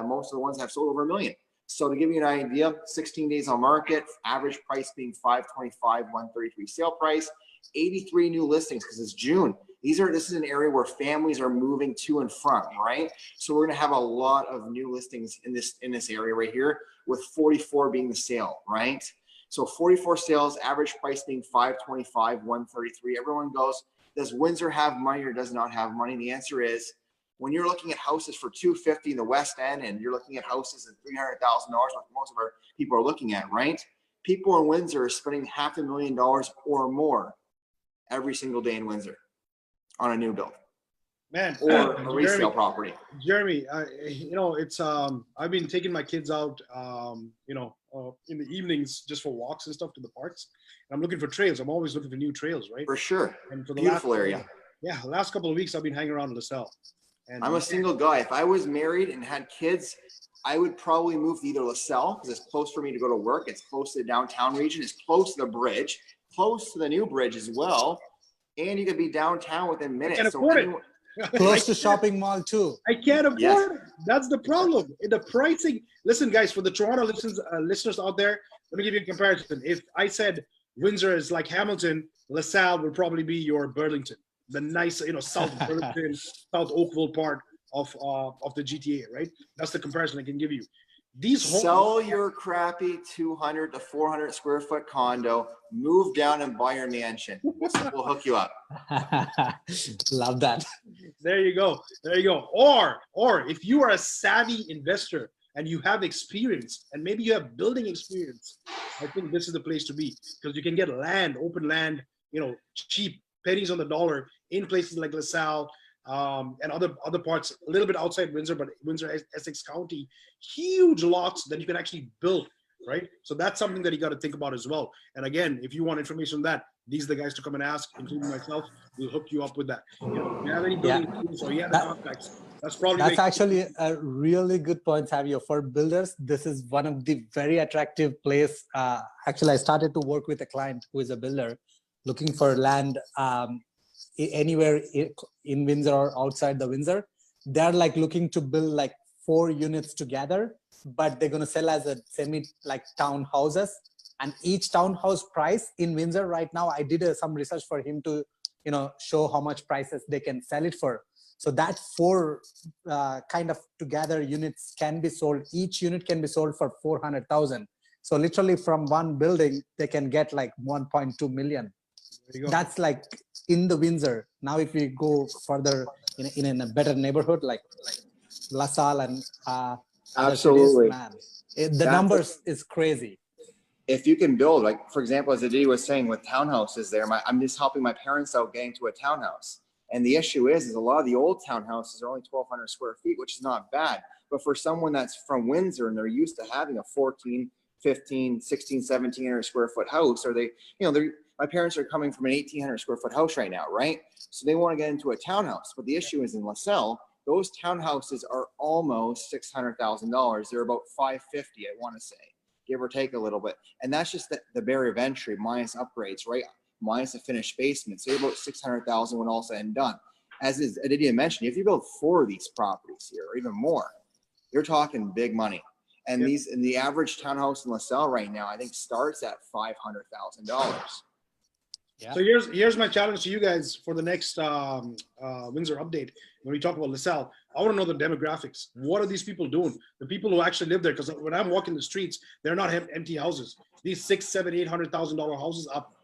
Most of the ones have sold over $1 million. So to give you an idea, 16 days on market, average price being $525, $133 sale price, 83 new listings because it's June. This is an area where families are moving to and from, right? So we're gonna have a lot of new listings in this area right here, with 44 being the sale, right? So 44 sales, average price being $525, $133. Everyone goes, does Windsor have money or does not have money? The answer is, when you're looking at houses for $250 in the West End, and you're looking at houses at $300,000, like most of our people are looking at, right? People in Windsor are spending $500,000 or more every single day in Windsor on a new build, man, or a resale property. Jeremy, it's I've been taking my kids out, in the evenings just for walks and stuff to the parks. And I'm looking for trails. I'm always looking for new trails, right? For sure. And for the beautiful area. Yeah, the last couple of weeks I've been hanging around LaSalle. And I'm a single guy. If I was married and had kids, I would probably move to either LaSalle because it's close for me to go to work. It's close to the downtown region. It's close to the bridge, close to the new bridge as well. and you could be downtown within minutes. I can So afford it. anyone- Close to shopping mall too. I can't afford Yes. it. That's the problem. The pricing. Listen, guys, for the Toronto listeners out there, let me give you a comparison. If I said Windsor is like Hamilton, LaSalle would probably be your Burlington, the nice, South Burlington, South Oakville part of the GTA, right? That's the comparison I can give you. These homes, Sell your crappy 200 to 400 square foot condo, move down and buy your mansion. We'll hook you up. Love that. there you go. There you go. Or if you are a savvy investor and you have experience and maybe you have building experience, I think this is the place to be because you can get land, open land, cheap, pennies on the dollar in places like LaSalle, and other parts, a little bit outside Windsor, but Windsor, Essex County, huge lots that you can actually build, right? So that's something that you got to think about as well. And again, if you want information on that, these are the guys to come and ask, including myself. We'll hook you up with that. If you have any building experience or you have the contacts, that's actually a really good point, Savio. For builders, this is one of the very attractive place. Actually, I started to work with a client who is a builder looking for land anywhere in Windsor or outside the Windsor. They're like looking to build like 4 units together, but they're going to sell as a semi like townhouses. And each townhouse price in Windsor right now, I did some research for him to, show how much prices they can sell it for. So that 4 kind of together units can be sold. Each unit can be sold for 400,000. So literally from one building, they can get like 1.2 million. That's like in the Windsor. Now, if we go further in a better neighborhood like LaSalle and absolutely, cities, the numbers is crazy. If you can build, like for example, as Aditi was saying with townhouses there, I'm just helping my parents out getting to a townhouse. And the issue is a lot of the old townhouses are only 1,200 square feet, which is not bad. But for someone that's from Windsor and they're used to having a 14, 15, 16, 1700 square foot house, or my parents are coming from an 1,800 square foot house right now, right? So they want to get into a townhouse. But the issue is in LaSalle, those townhouses are almost $600,000. They're about 550, I want to say, give or take a little bit. And that's just the barrier of entry minus upgrades, right? Minus the finished basement. So you're about 600,000 when all said and done. As Aditya mentioned, if you build 4 of these properties here, or even more, you're talking big money. And the average townhouse in LaSalle right now, I think starts at $500,000. Yeah. So here's my challenge to you guys for the next Windsor update. When we talk about LaSalle, I want to know the demographics. What are these people doing? The people who actually live there, because when I'm walking the streets, they're not empty houses. These $600,000, $700,000, $800,000 houses up,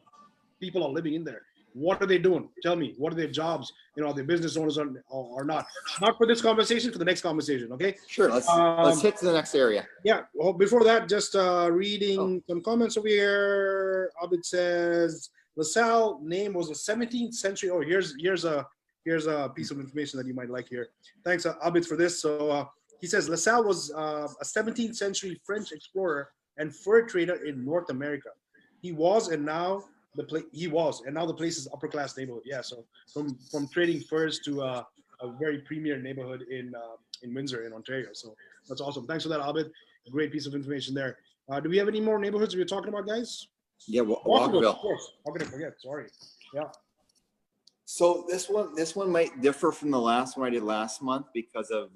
people are living in there. What are they doing? Tell me. What are their jobs? Are they business owners or not? Not for this conversation, for the next conversation. Okay. Sure. Let's hit to the next area. Yeah. Well, before that, just reading some comments over here. Abid says LaSalle name was a 17th century. Oh, here's a piece of information that you might like here. Thanks, Abid, for this. So he says LaSalle was a 17th century French explorer and fur trader in North America. He was, and now the place is upper class neighborhood. Yeah. So from trading furs to a very premier neighborhood in Windsor in Ontario. So that's awesome. Thanks for that, Abid. Great piece of information there. Do we have any more neighborhoods we were talking about, guys? Yeah, Walkerville. Of course. How can I forget? Sorry. Yeah. So this one might differ from the last one I did last month because of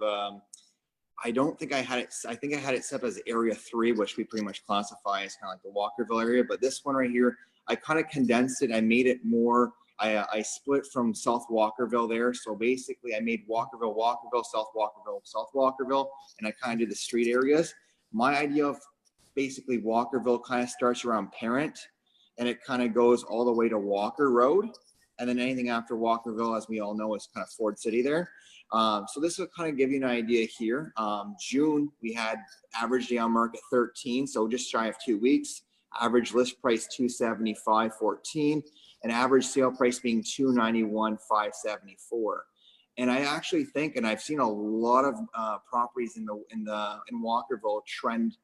I don't think I had it. I think I had it set as Area 3, which we pretty much classify as kind of like the Walkerville area. But this one right here, I kind of condensed it. I made it more. I split from South Walkerville there. So basically, I made Walkerville, South Walkerville, and I kind of did the street areas. My idea of basically Walkerville kind of starts around Parent, and it kind of goes all the way to Walker Road. And then anything after Walkerville, as we all know, is kind of Ford City there. So this will kind of give you an idea here. June, we had average day on market 13, so just shy of 2 weeks. Average list price 275.14, and average sale price being 291.574. And I actually think, and I've seen a lot of properties in Walkerville trend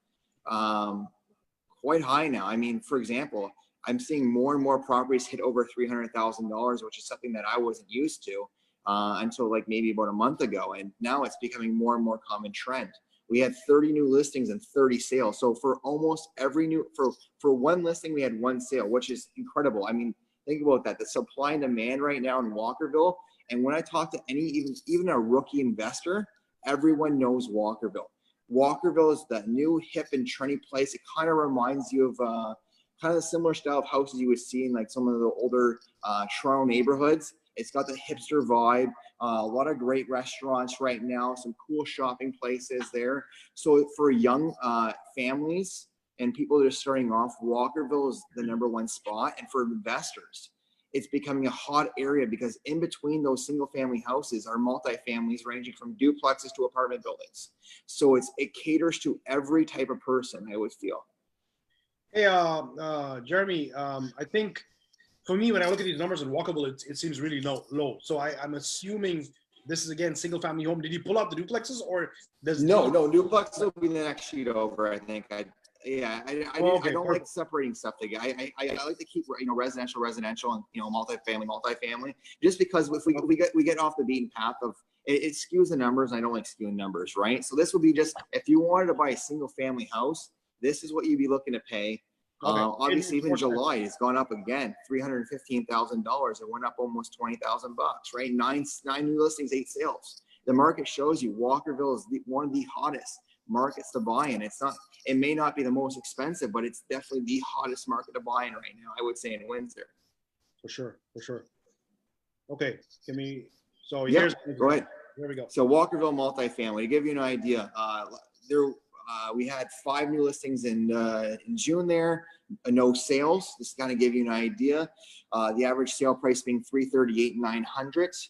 quite high now. I mean, for example, I'm seeing more and more properties hit over $300,000, which is something that I wasn't used to until like maybe about a month ago. And now it's becoming more and more common trend. We had 30 new listings and 30 sales. So for almost every for one listing, we had 1 sale, which is incredible. I mean, Think about that. The supply and demand right now in Walkerville. And when I talk to even a rookie investor, everyone knows Walkerville. Walkerville is that new hip and trendy place. It kind of reminds you of kind of the similar style of houses you would see in like some of the older Toronto neighborhoods. It's got the hipster vibe, a lot of great restaurants right now, some cool shopping places there. So for young families and people that are starting off, Walkerville is the #1 spot. And for investors, it's becoming a hot area because in between those single family houses are multifamilies ranging from duplexes to apartment buildings. So it caters to every type of person, I would feel. Hey, Jeremy, I think for me, when I look at these numbers in Walkerville, it seems really low. So I'm assuming this is, again, single family home. Did you pull out the duplexes, or does No, duplex will be the next sheet over, I think. I don't like separating stuff together. I like to keep, residential, and, multifamily, just because if we get off the beaten path of it skews the numbers. And I don't like skewing numbers, right? So this would be just, if you wanted to buy a single family house, this is what you'd be looking to pay. Okay. Obviously, even July, it's gone up again, $315,000. It went up almost $20,000, right? Nine new listings, 8 sales. The market shows you Walkerville is one of the hottest markets to buy in. It may not be the most expensive, but it's definitely the hottest market to buy in right now, I would say, in Windsor. For sure. Okay, go ahead. Here we go. So Walkerville Multifamily, to give you an idea, we had 5 new listings in June there, no sales. This kind of give you an idea. The average sale price being $338,900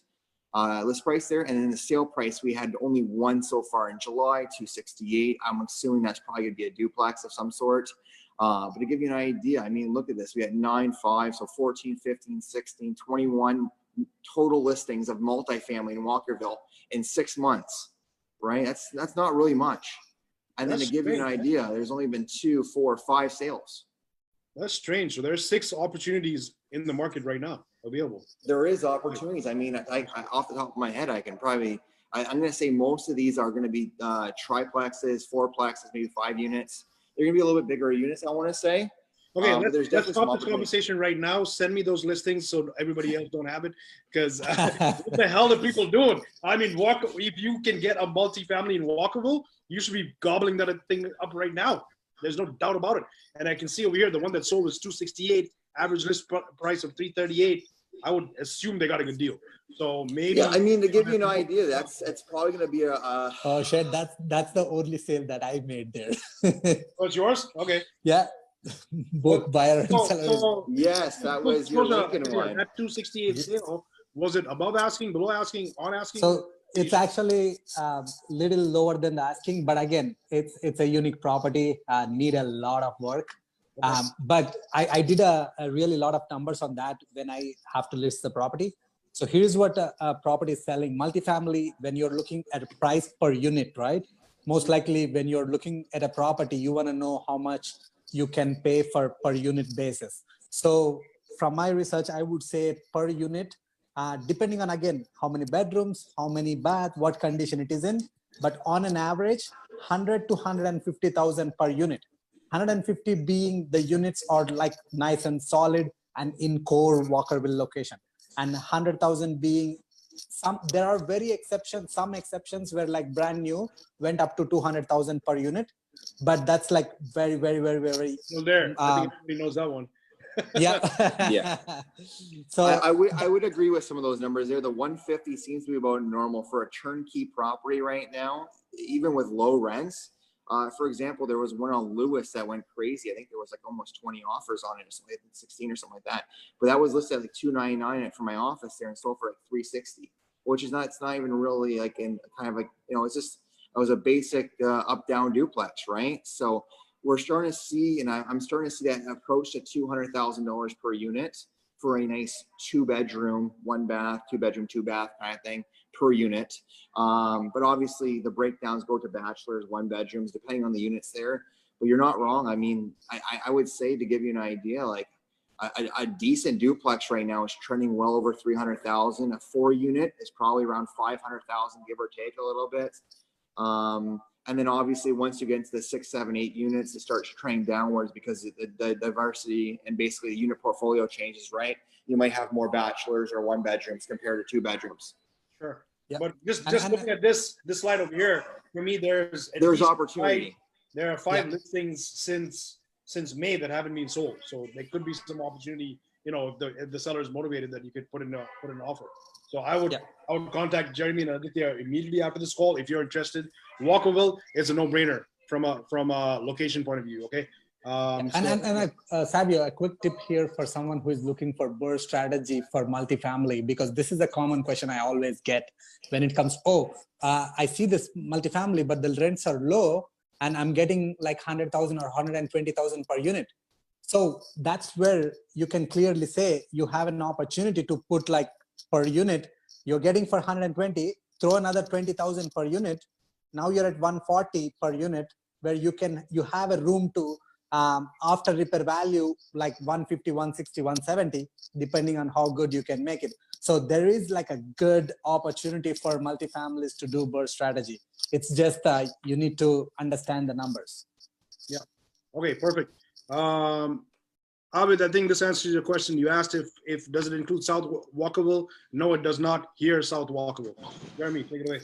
list price there, and then the sale price, we had only 1 so far in July, $268,000. I'm assuming that's probably gonna be a duplex of some sort. But to give you an idea, I mean, look at this. We had 9, 5, so 14, 15, 16, 21 total listings of multifamily in Walkerville in 6 months, right? That's not really much. And then to give you an idea, there's only been 2, 4, 5 sales. That's strange. So there's 6 opportunities in the market right now available. There is opportunities. I mean, I off the top of my head, I'm going to say most of these are going to be triplexes, 4plexes, maybe 5 units. They're going to be a little bit bigger units, I want to say. Okay, let's stop this conversation right now. Send me those listings so everybody else don't have it. Because what the hell are people doing? I mean, if you can get a multifamily in Walkerville, you should be gobbling that thing up right now. There's no doubt about it. And I can see over here, the one that sold was $268, average list price of $338. I would assume they got a good deal. So maybe. Yeah, I mean, to give you an idea, it's probably going to be a. Oh shit! That's the only sale that I made there. Oh, it's yours? Okay. Yeah. Both buyer and seller. Yes, that was your Lincoln one. That 268 sale, was it above asking, below asking, on asking? So it's actually little lower than the asking, but again, it's a unique property, need a lot of work. But I did a really lot of numbers on that when I have to list the property. So here's what a property is selling. Multifamily, when you're looking at a price per unit, right? Most likely when you're looking at a property, you want to know how much you can pay for per unit basis. So from my research, I would say per unit, depending on, again, how many bedrooms, how many bath, what condition it is in, but on an average, 100 to 150,000 per unit. 150 being the units are like nice and solid and in core Walkerville location, and 100,000 being there are some exceptions where like brand new went up to 200,000 per unit, but that's like very, very, very, very. Well, there, I think everybody knows that one. Yeah. Yeah. So I would agree with some of those numbers there. The 150 seems to be about normal for a turnkey property right now, even with low rents. For example, there was one on Lewis that went crazy. I think there was like almost 20 offers on it, or something, 16 or something like that. But that was listed at like $299 for my office there, and sold for like $360, which is not. It's not even really like in kind of like, it's just, it was a basic up-down duplex, right? So we're starting to see, and I'm starting to see that approach to $200,000 per unit for a nice 2-bedroom, 1 bath, 2-bedroom, 2-bath kind of thing per unit. But obviously the breakdowns go to bachelors, 1 bedrooms, depending on the units there. But you're not wrong. I mean, I would say, to give you an idea, like a decent duplex right now is trending well over 300,000. A 4-unit is probably around 500,000, give or take a little bit. And then obviously once you get into the 6, 7, 8 units, it starts trending downwards because the diversity and basically the unit portfolio changes, right? you might have more bachelors or 1 bedrooms compared to 2 bedrooms. Sure. Yeah. But just looking at this slide over here, for me, there's opportunity. There are 5 listings since May that haven't been sold. So there could be some opportunity, you know, if the seller is motivated, that you could put in an offer. So I would contact Jeremy and Aditya immediately after this call if you're interested. Walkerville is a no-brainer from a location point of view. Okay. Savio, a quick tip here for someone who is looking for BRRRR strategy for multifamily, because this is a common question I always get when it comes, I see this multifamily, but the rents are low and I'm getting like 100,000 or 120,000 per unit. So that's where you can clearly say you have an opportunity to put like per unit, you're getting for 120, throw another 20,000 per unit. Now you're at 140 per unit, where you have a room to, after repair value, like 150, 160, 170, depending on how good you can make it. So there is like a good opportunity for multifamilies to do BRRRR strategy. It's just you need to understand the numbers. Yeah. Okay, perfect. Abid, I think this answers your question. You asked if does it include South Walkerville? No, it does not. Here, South Walkerville. Jeremy, take it away.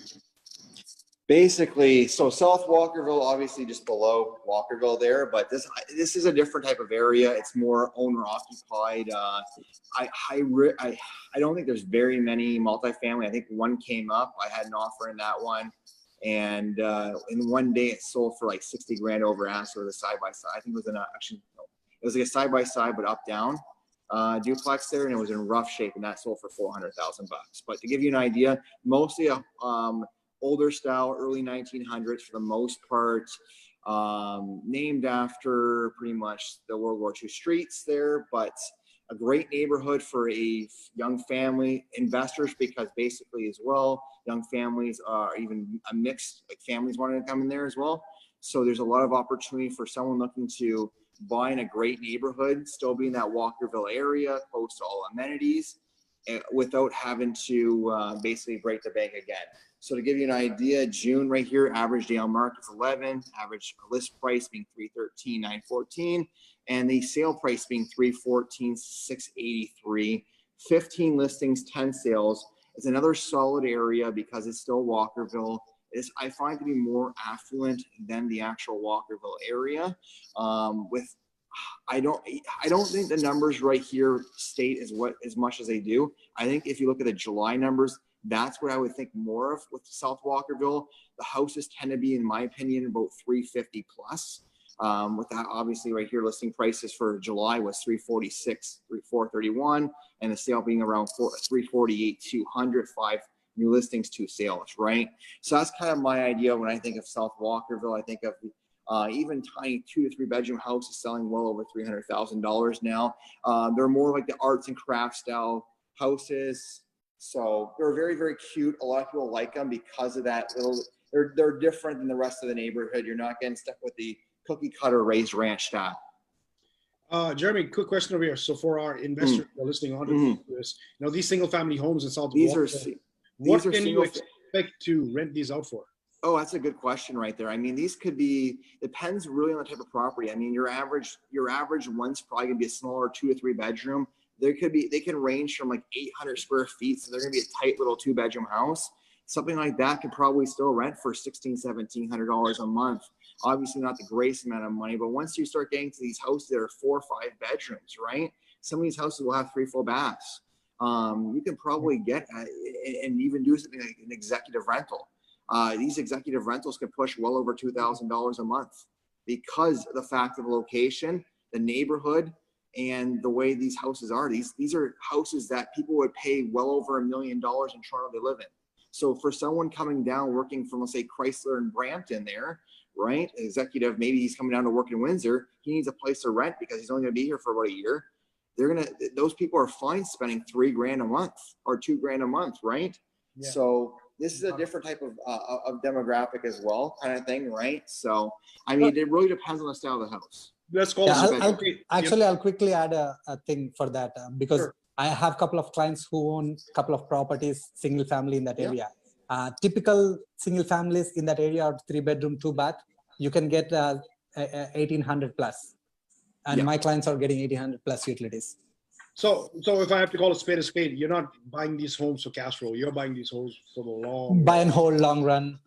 Basically, so South Walkerville, obviously just below Walkerville there, but this is a different type of area. It's more owner occupied. I don't think there's very many multifamily. I think one came up. I had an offer in that one, and in one day it sold for like 60 grand over ask for the side by side. I think it was it was like a side by side but up down duplex there, and it was in rough shape, and that sold for $400,000 bucks. But to give you an idea, mostly older style, early 1900s for the most part, named after pretty much the World War II streets there, but a great neighborhood for a young family, investors, because basically as well, young families are even a mixed, like families wanting to come in there as well. So there's a lot of opportunity for someone looking to buy in a great neighborhood, still be in that Walkerville area, close to all amenities, without having to basically break the bank again. So to give you an idea, June right here, average day on market is 11, average list price being 313, 914, and the sale price being 314, 683. 15 listings, 10 sales. It's another solid area because it's still Walkerville. I find to be more affluent than the actual Walkerville area. I don't think the numbers right here state as much as they do. I think if you look at the July numbers, that's what I would think more of with South Walkerville. The houses tend to be, in my opinion, about 350 plus. With that, obviously, right here, listing prices for July was 346, 431, and the sale being around 348, 200, 5 new listings, 2 sales, right? So that's kind of my idea when I think of South Walkerville. I think of even tiny 2 to 3 bedroom houses selling well over $300,000 now. They're more like the arts and crafts style houses. So they're very, very cute. A lot of people like them because of that little, they're different than the rest of the neighborhood. You're not getting stuck with the cookie cutter raised ranch style. Jeremy, quick question over here. So for our investors who are listening on to this, you know, these single family homes in South Walkerville, what can you expect to rent these out for? Oh, that's a good question right there. I mean, these could be, depends really on the type of property. I mean, your average one's probably gonna be a smaller 2 to 3 bedroom. They can range from like 800 square feet. So they're gonna be a tight little 2 bedroom house. Something like that could probably still rent for $1,600, $1,700 a month. Obviously not the greatest amount of money, but once you start getting to these houses that are 4 or 5 bedrooms, right? Some of these houses will have 3 full baths. You can probably get and even do something like an executive rental. These executive rentals can push well over $2,000 a month because of the fact of the location, the neighborhood, and the way these houses are. These are houses that people would pay well over $1 million in Toronto to live in. So for someone coming down working from, let's say, Chrysler and Brampton there, right? Executive, maybe he's coming down to work in Windsor. He needs a place to rent because he's only going to be here for about a year. Those people are fine spending $3,000 a month or $2,000 a month, right? Yeah. So this is a different type of demographic as well, kind of thing, right? So, I mean, it really depends on the style of the house. Let's call I'll quickly add a thing for that because I have a couple of clients who own a couple of properties, single family in that area. Typical single families in that area are 3 bedroom, 2 bath. You can get 1,800 plus. And my clients are getting 1,800 plus utilities. So if I have to call a spade, you're not buying these homes for cash flow. You're buying these homes for the long Buy and hold long run.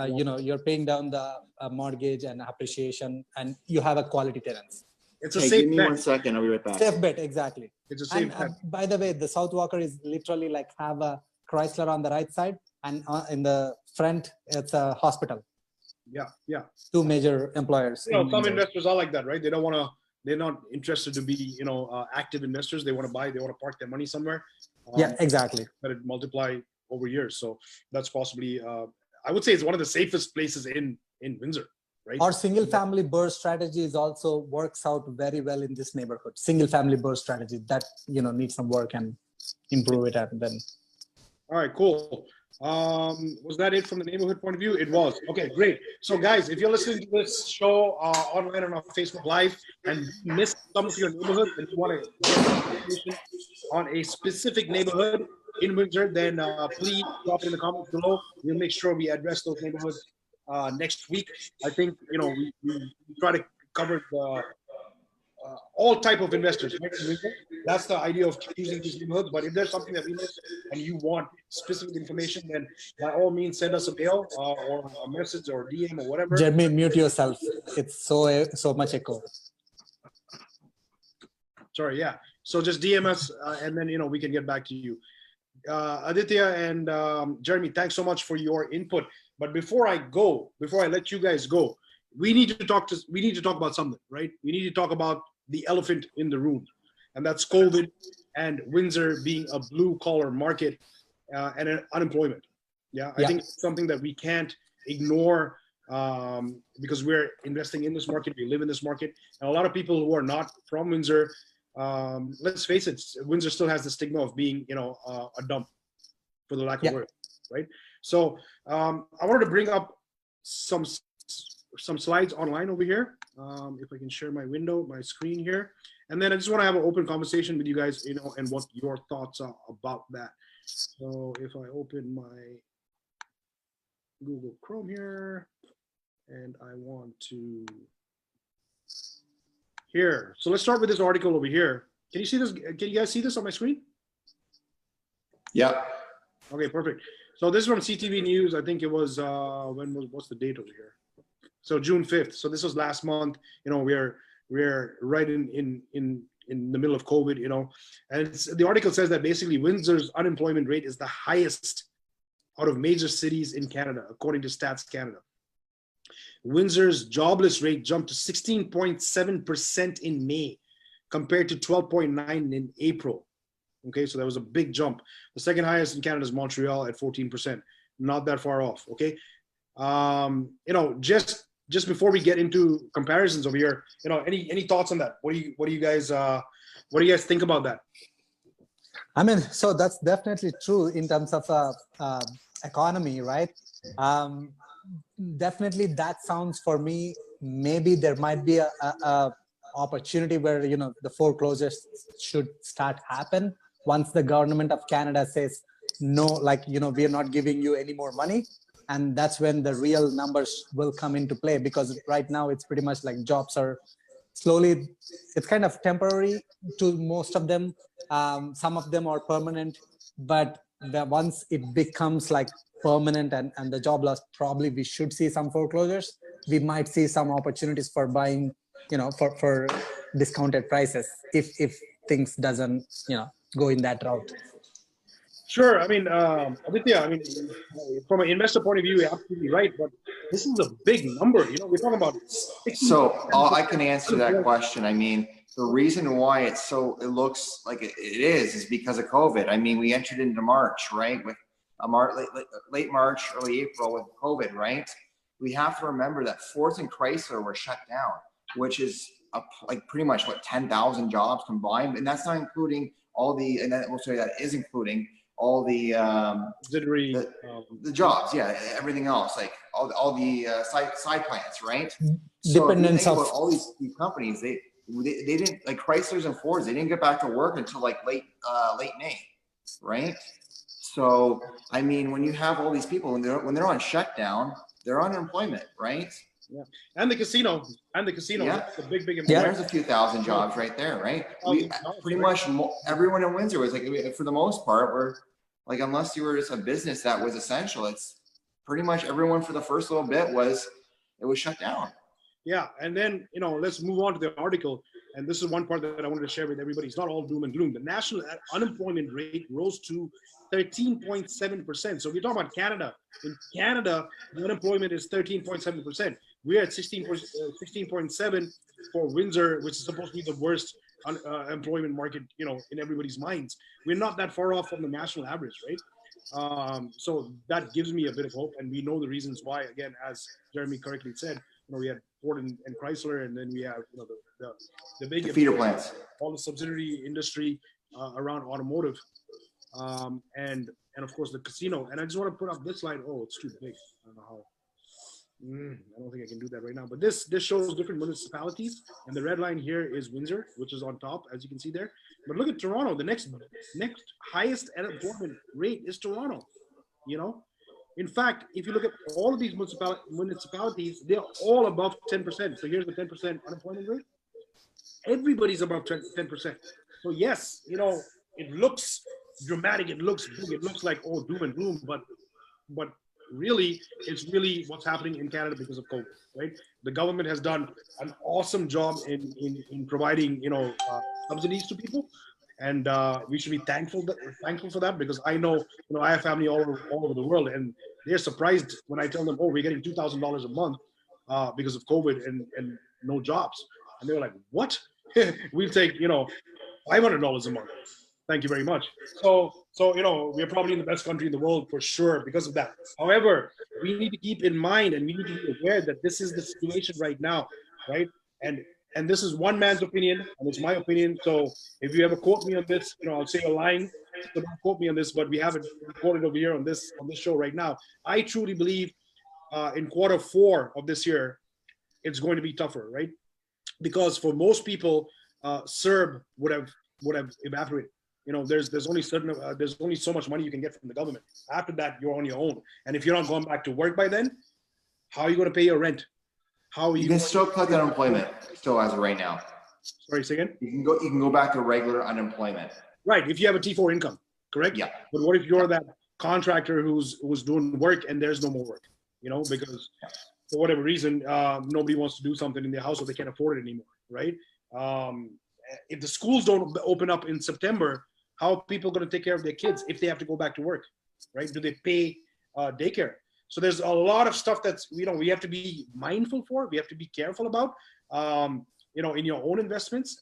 You're paying down the mortgage and appreciation, and you have a quality tenants. It's a Hey, safe give me bet. 1 second. I'll be right back. Safe bet, exactly. It's a safe And bet. by the way, the South Walker is literally like have a Chrysler on the right side, and in the front it's a hospital. Yeah. Two major employers. Some investors are like that, right? They don't want to. They're not interested to be, active investors. They want to buy. They want to park their money somewhere. Yeah, exactly. Let it multiply over years. So that's possibly. I would say it's one of the safest places in Windsor, right? Our single family burst strategy is also works out very well in this neighborhood. Single family burst strategy that needs some work and improve it, and then. All right, cool. Was that it from the neighborhood point of view? It was. Okay, great. So guys, if you're listening to this show online on our Facebook Live and missed some of your neighborhood and you want to get information on a specific neighborhood in Windsor, then please drop it in the comments below. We'll make sure we address those neighborhoods next week. I think, we try to cover the all type of investors. That's the idea of choosing these neighborhoods. But if there's something that we missed and you want specific information, then by all means send us a mail or a message or DM or whatever. Jeremy, mute yourself. It's so much echo. Sorry, yeah. So just DM us and then we can get back to you. Aditya and Jeremy, thanks so much for your input. But before I let you guys go, we need to talk about something, right? We need to talk about the elephant in the room, and that's COVID and Windsor being a blue collar market and unemployment. I think it's something that we can't ignore because we're investing in this market, we live in this market, and a lot of people who are not from Windsor, let's face it, Windsor still has the stigma of being, a dump, for the lack of word, right? So I wanted to bring up some slides online over here. If I can share my screen here. And then I just want to have an open conversation with you guys, and what your thoughts are about that. So if I open my Google Chrome here, and I want to here. So let's start with this article over here. Can you see this? Can you guys see this on my screen? Yeah. Okay, perfect. So this is from CTV News. I think it was, what's the date over here? So June 5th. So this was last month. We're right in the middle of COVID. And the article says that basically Windsor's unemployment rate is the highest out of major cities in Canada, according to Stats Canada. Windsor's jobless rate jumped to 16.7% in May, compared to 12.9% in April. Okay, so that was a big jump. The second highest in Canada is Montreal at 14%. Not that far off. Okay, just before we get into comparisons over here, any thoughts on that? What do you guys think about that? I mean, so that's definitely true in terms of economy, right? Definitely, that sounds for me. Maybe there might be a opportunity where the foreclosures should start happen once the government of Canada says no, we are not giving you any more money. And that's when the real numbers will come into play, because right now it's pretty much like jobs are slowly, it's kind of temporary to most of them. Some of them are permanent, but once it becomes like permanent and the job loss, probably we should see some foreclosures. We might see some opportunities for buying, for discounted prices if things doesn't, go in that route. Sure. I mean, Aditya, from an investor point of view, you're absolutely right. But this is a big number. We're talking about. So I can answer that question. The reason why it looks like it is because of COVID. We entered into March, right? With late March, early April with COVID, right? We have to remember that Ford and Chrysler were shut down, which is pretty much 10,000 jobs combined, and that's not including all the. And then we'll say that is including all the the jobs, everything else, like all the side plants, right? Dependence of all these companies, they didn't, like Chryslers and Fords, they didn't get back to work until late May, right? So when you have all these people when they're on shutdown, they're on unemployment, right? Yeah, and the casino, Yeah. that's a big Yeah, employer. there's a few thousand jobs right there, right? We pretty Right? much everyone in Windsor was like, for the most part, we're like, unless you were just a business that was essential, it's pretty much everyone for the first little bit was shut down. Yeah, and then let's move on to the article. And this is one part that I wanted to share with everybody. It's not all doom and gloom. The national unemployment rate rose to 13.7%. So we're talking about Canada. In Canada, the unemployment is 13.7%. We're at 16.7 for Windsor, which is supposed to be the worst employment market, in everybody's minds. We're not that far off from the national average, right? So that gives me a bit of hope, and we know the reasons why. Again, as Jeremy correctly said, we had Ford and Chrysler, and then we have the big feeder plants, all the subsidiary industry around automotive, and of course the casino. And I just want to put up this slide. Oh, it's too big. I don't know how. I don't think I can do that right now. But this shows different municipalities, and the red line here is Windsor, which is on top, as you can see there. But look at Toronto. The next highest unemployment rate is Toronto. In fact, if you look at all of these municipalities, they're all above 10%. So here's the 10% unemployment rate. Everybody's above 10%. So yes, it looks dramatic. It looks big. It looks like, oh, doom and gloom. But really, it's really what's happening in Canada because of COVID, right? The government has done an awesome job in providing, subsidies to people. And we should be thankful for that, because I know, I have family all over the world, and they're surprised when I tell them, oh, we're getting $2,000 a month because of COVID and no jobs. And they're like, what? We'll take, $500 a month. Thank you very much. So, we're probably in the best country in the world for sure because of that. However, we need to keep in mind, and we need to be aware that this is the situation right now, right? And this is one man's opinion, and it's my opinion. So if you ever quote me on this, I'll say a line. So don't quote me on this, but we have it recorded over here on this show right now. I truly believe in Q4 of this year, it's going to be tougher, right? Because for most people, CERB would have evaporated. There's only so much money you can get from the government. After that, you're on your own. And if you're not going back to work by then, how are you going to pay your rent? How are you can still collect unemployment still as of right now. Sorry, say again? You can go back to regular unemployment. Right, if you have a T4 income, correct? Yeah. But what if you're that contractor who's doing work and there's no more work? Because for whatever reason, nobody wants to do something in their house or they can't afford it anymore, right? If the schools don't open up in September, how are people going to take care of their kids if they have to go back to work, right? Do they pay daycare? So there's a lot of stuff that's, we have to be mindful for, we have to be careful about, in your own investments.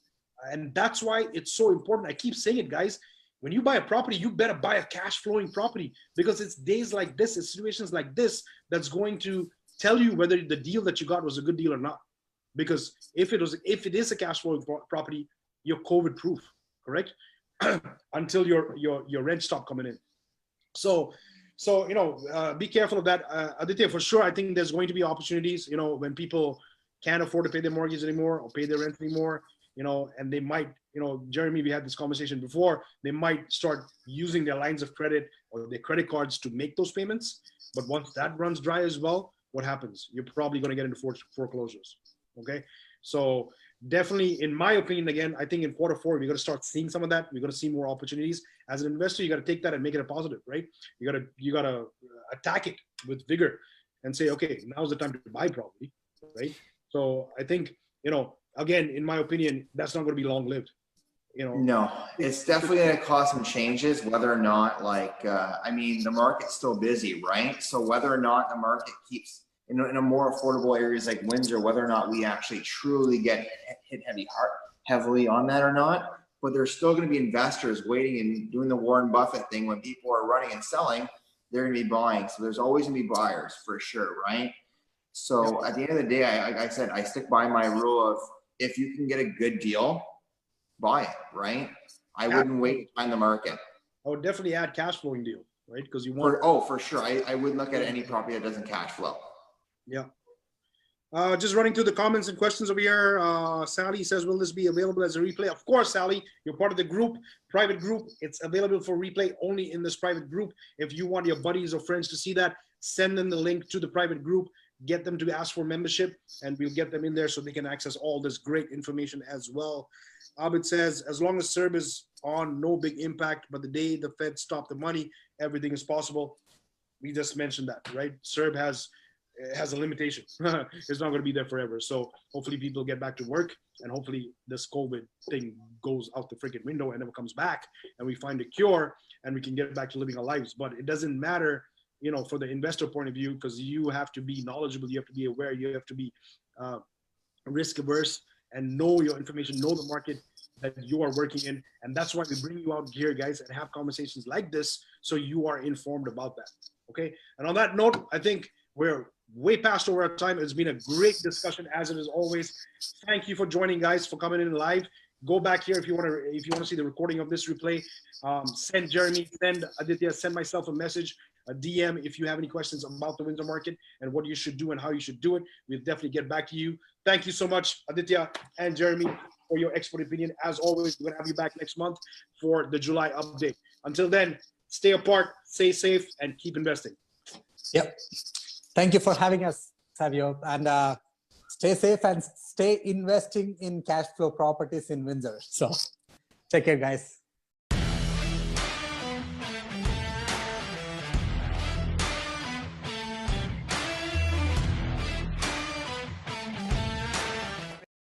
And that's why it's so important. I keep saying it, guys. When you buy a property, you better buy a cash flowing property, because it's days like this, it's situations like this that's going to tell you whether the deal that you got was a good deal or not. Because if it is a cash flowing property, you're COVID proof, correct? Until your rent stop coming in. So be careful of that. Aditya, for sure, I think there's going to be opportunities, when people can't afford to pay their mortgage anymore or pay their rent anymore, and they might, Jeremy, we had this conversation before, they might start using their lines of credit or their credit cards to make those payments. But once that runs dry as well, what happens? You're probably going to get into foreclosures. Okay. So definitely, in my opinion, again, I think in Q4, we're going to start seeing some of that. We're going to see more opportunities. As an investor, you got to take that and make it a positive, right? You got to attack it with vigor and say, okay, now's the time to buy property, right? So I think, again, in my opinion, that's not going to be long lived. No, it's definitely going to cause some changes, whether or not, the market's still busy, right? So whether or not the market keeps in a more affordable areas like Windsor, whether or not we actually truly get hit heavily on that or not, but there's still going to be investors waiting and doing the Warren Buffett thing. When people are running and selling, they're going to be buying. So there's always going to be buyers for sure, right? So at the end of the day, I said, I stick by my rule of, if you can get a good deal, buy it, right? I wouldn't wait to find the market. I would definitely add cash flowing deal, right? Because you want. For sure. I wouldn't look at any property that doesn't cash flow. Yeah. Just running through the comments and questions over here. Sally says, will this be available as a replay? Of course, Sally, you're part of the group, private group. It's available for replay only in this private group. If you want your buddies or friends to see that, send them the link to the private group. get them to ask for membership, and we'll get them in there so they can access all this great information as well. Abid says, as long as CERB is on, no big impact, but the day the Fed stop the money, everything is possible. We just mentioned that, right? CERB has a limitation. It's not going to be there forever. So hopefully people get back to work, and hopefully this COVID thing goes out the freaking window and never comes back, and we find a cure and we can get back to living our lives. But it doesn't matter, you know, for the investor point of view, because you have to be knowledgeable, you have to be aware, you have to be risk averse and know your information, know the market that you are working in. And that's why we bring you out here, guys, and have conversations like this so you are informed about that. Okay. And on that note, I think we're way past over our time. It's been a great discussion, as it is always. Thank you for joining, guys, for coming in live. Go back here if you want to see the recording of this replay. Send Jeremy, send Aditya, send myself a message, a DM if you have any questions about the Windsor Market and what you should do and how you should do it. We'll definitely get back to you. Thank you so much, Aditya and Jeremy, for your expert opinion. As always, we're going to have you back next month for the July update. Until then, stay apart, stay safe, and keep investing. Yep. Thank you for having us, Savio. And stay safe and stay investing in cash flow properties in Windsor. So take care, guys.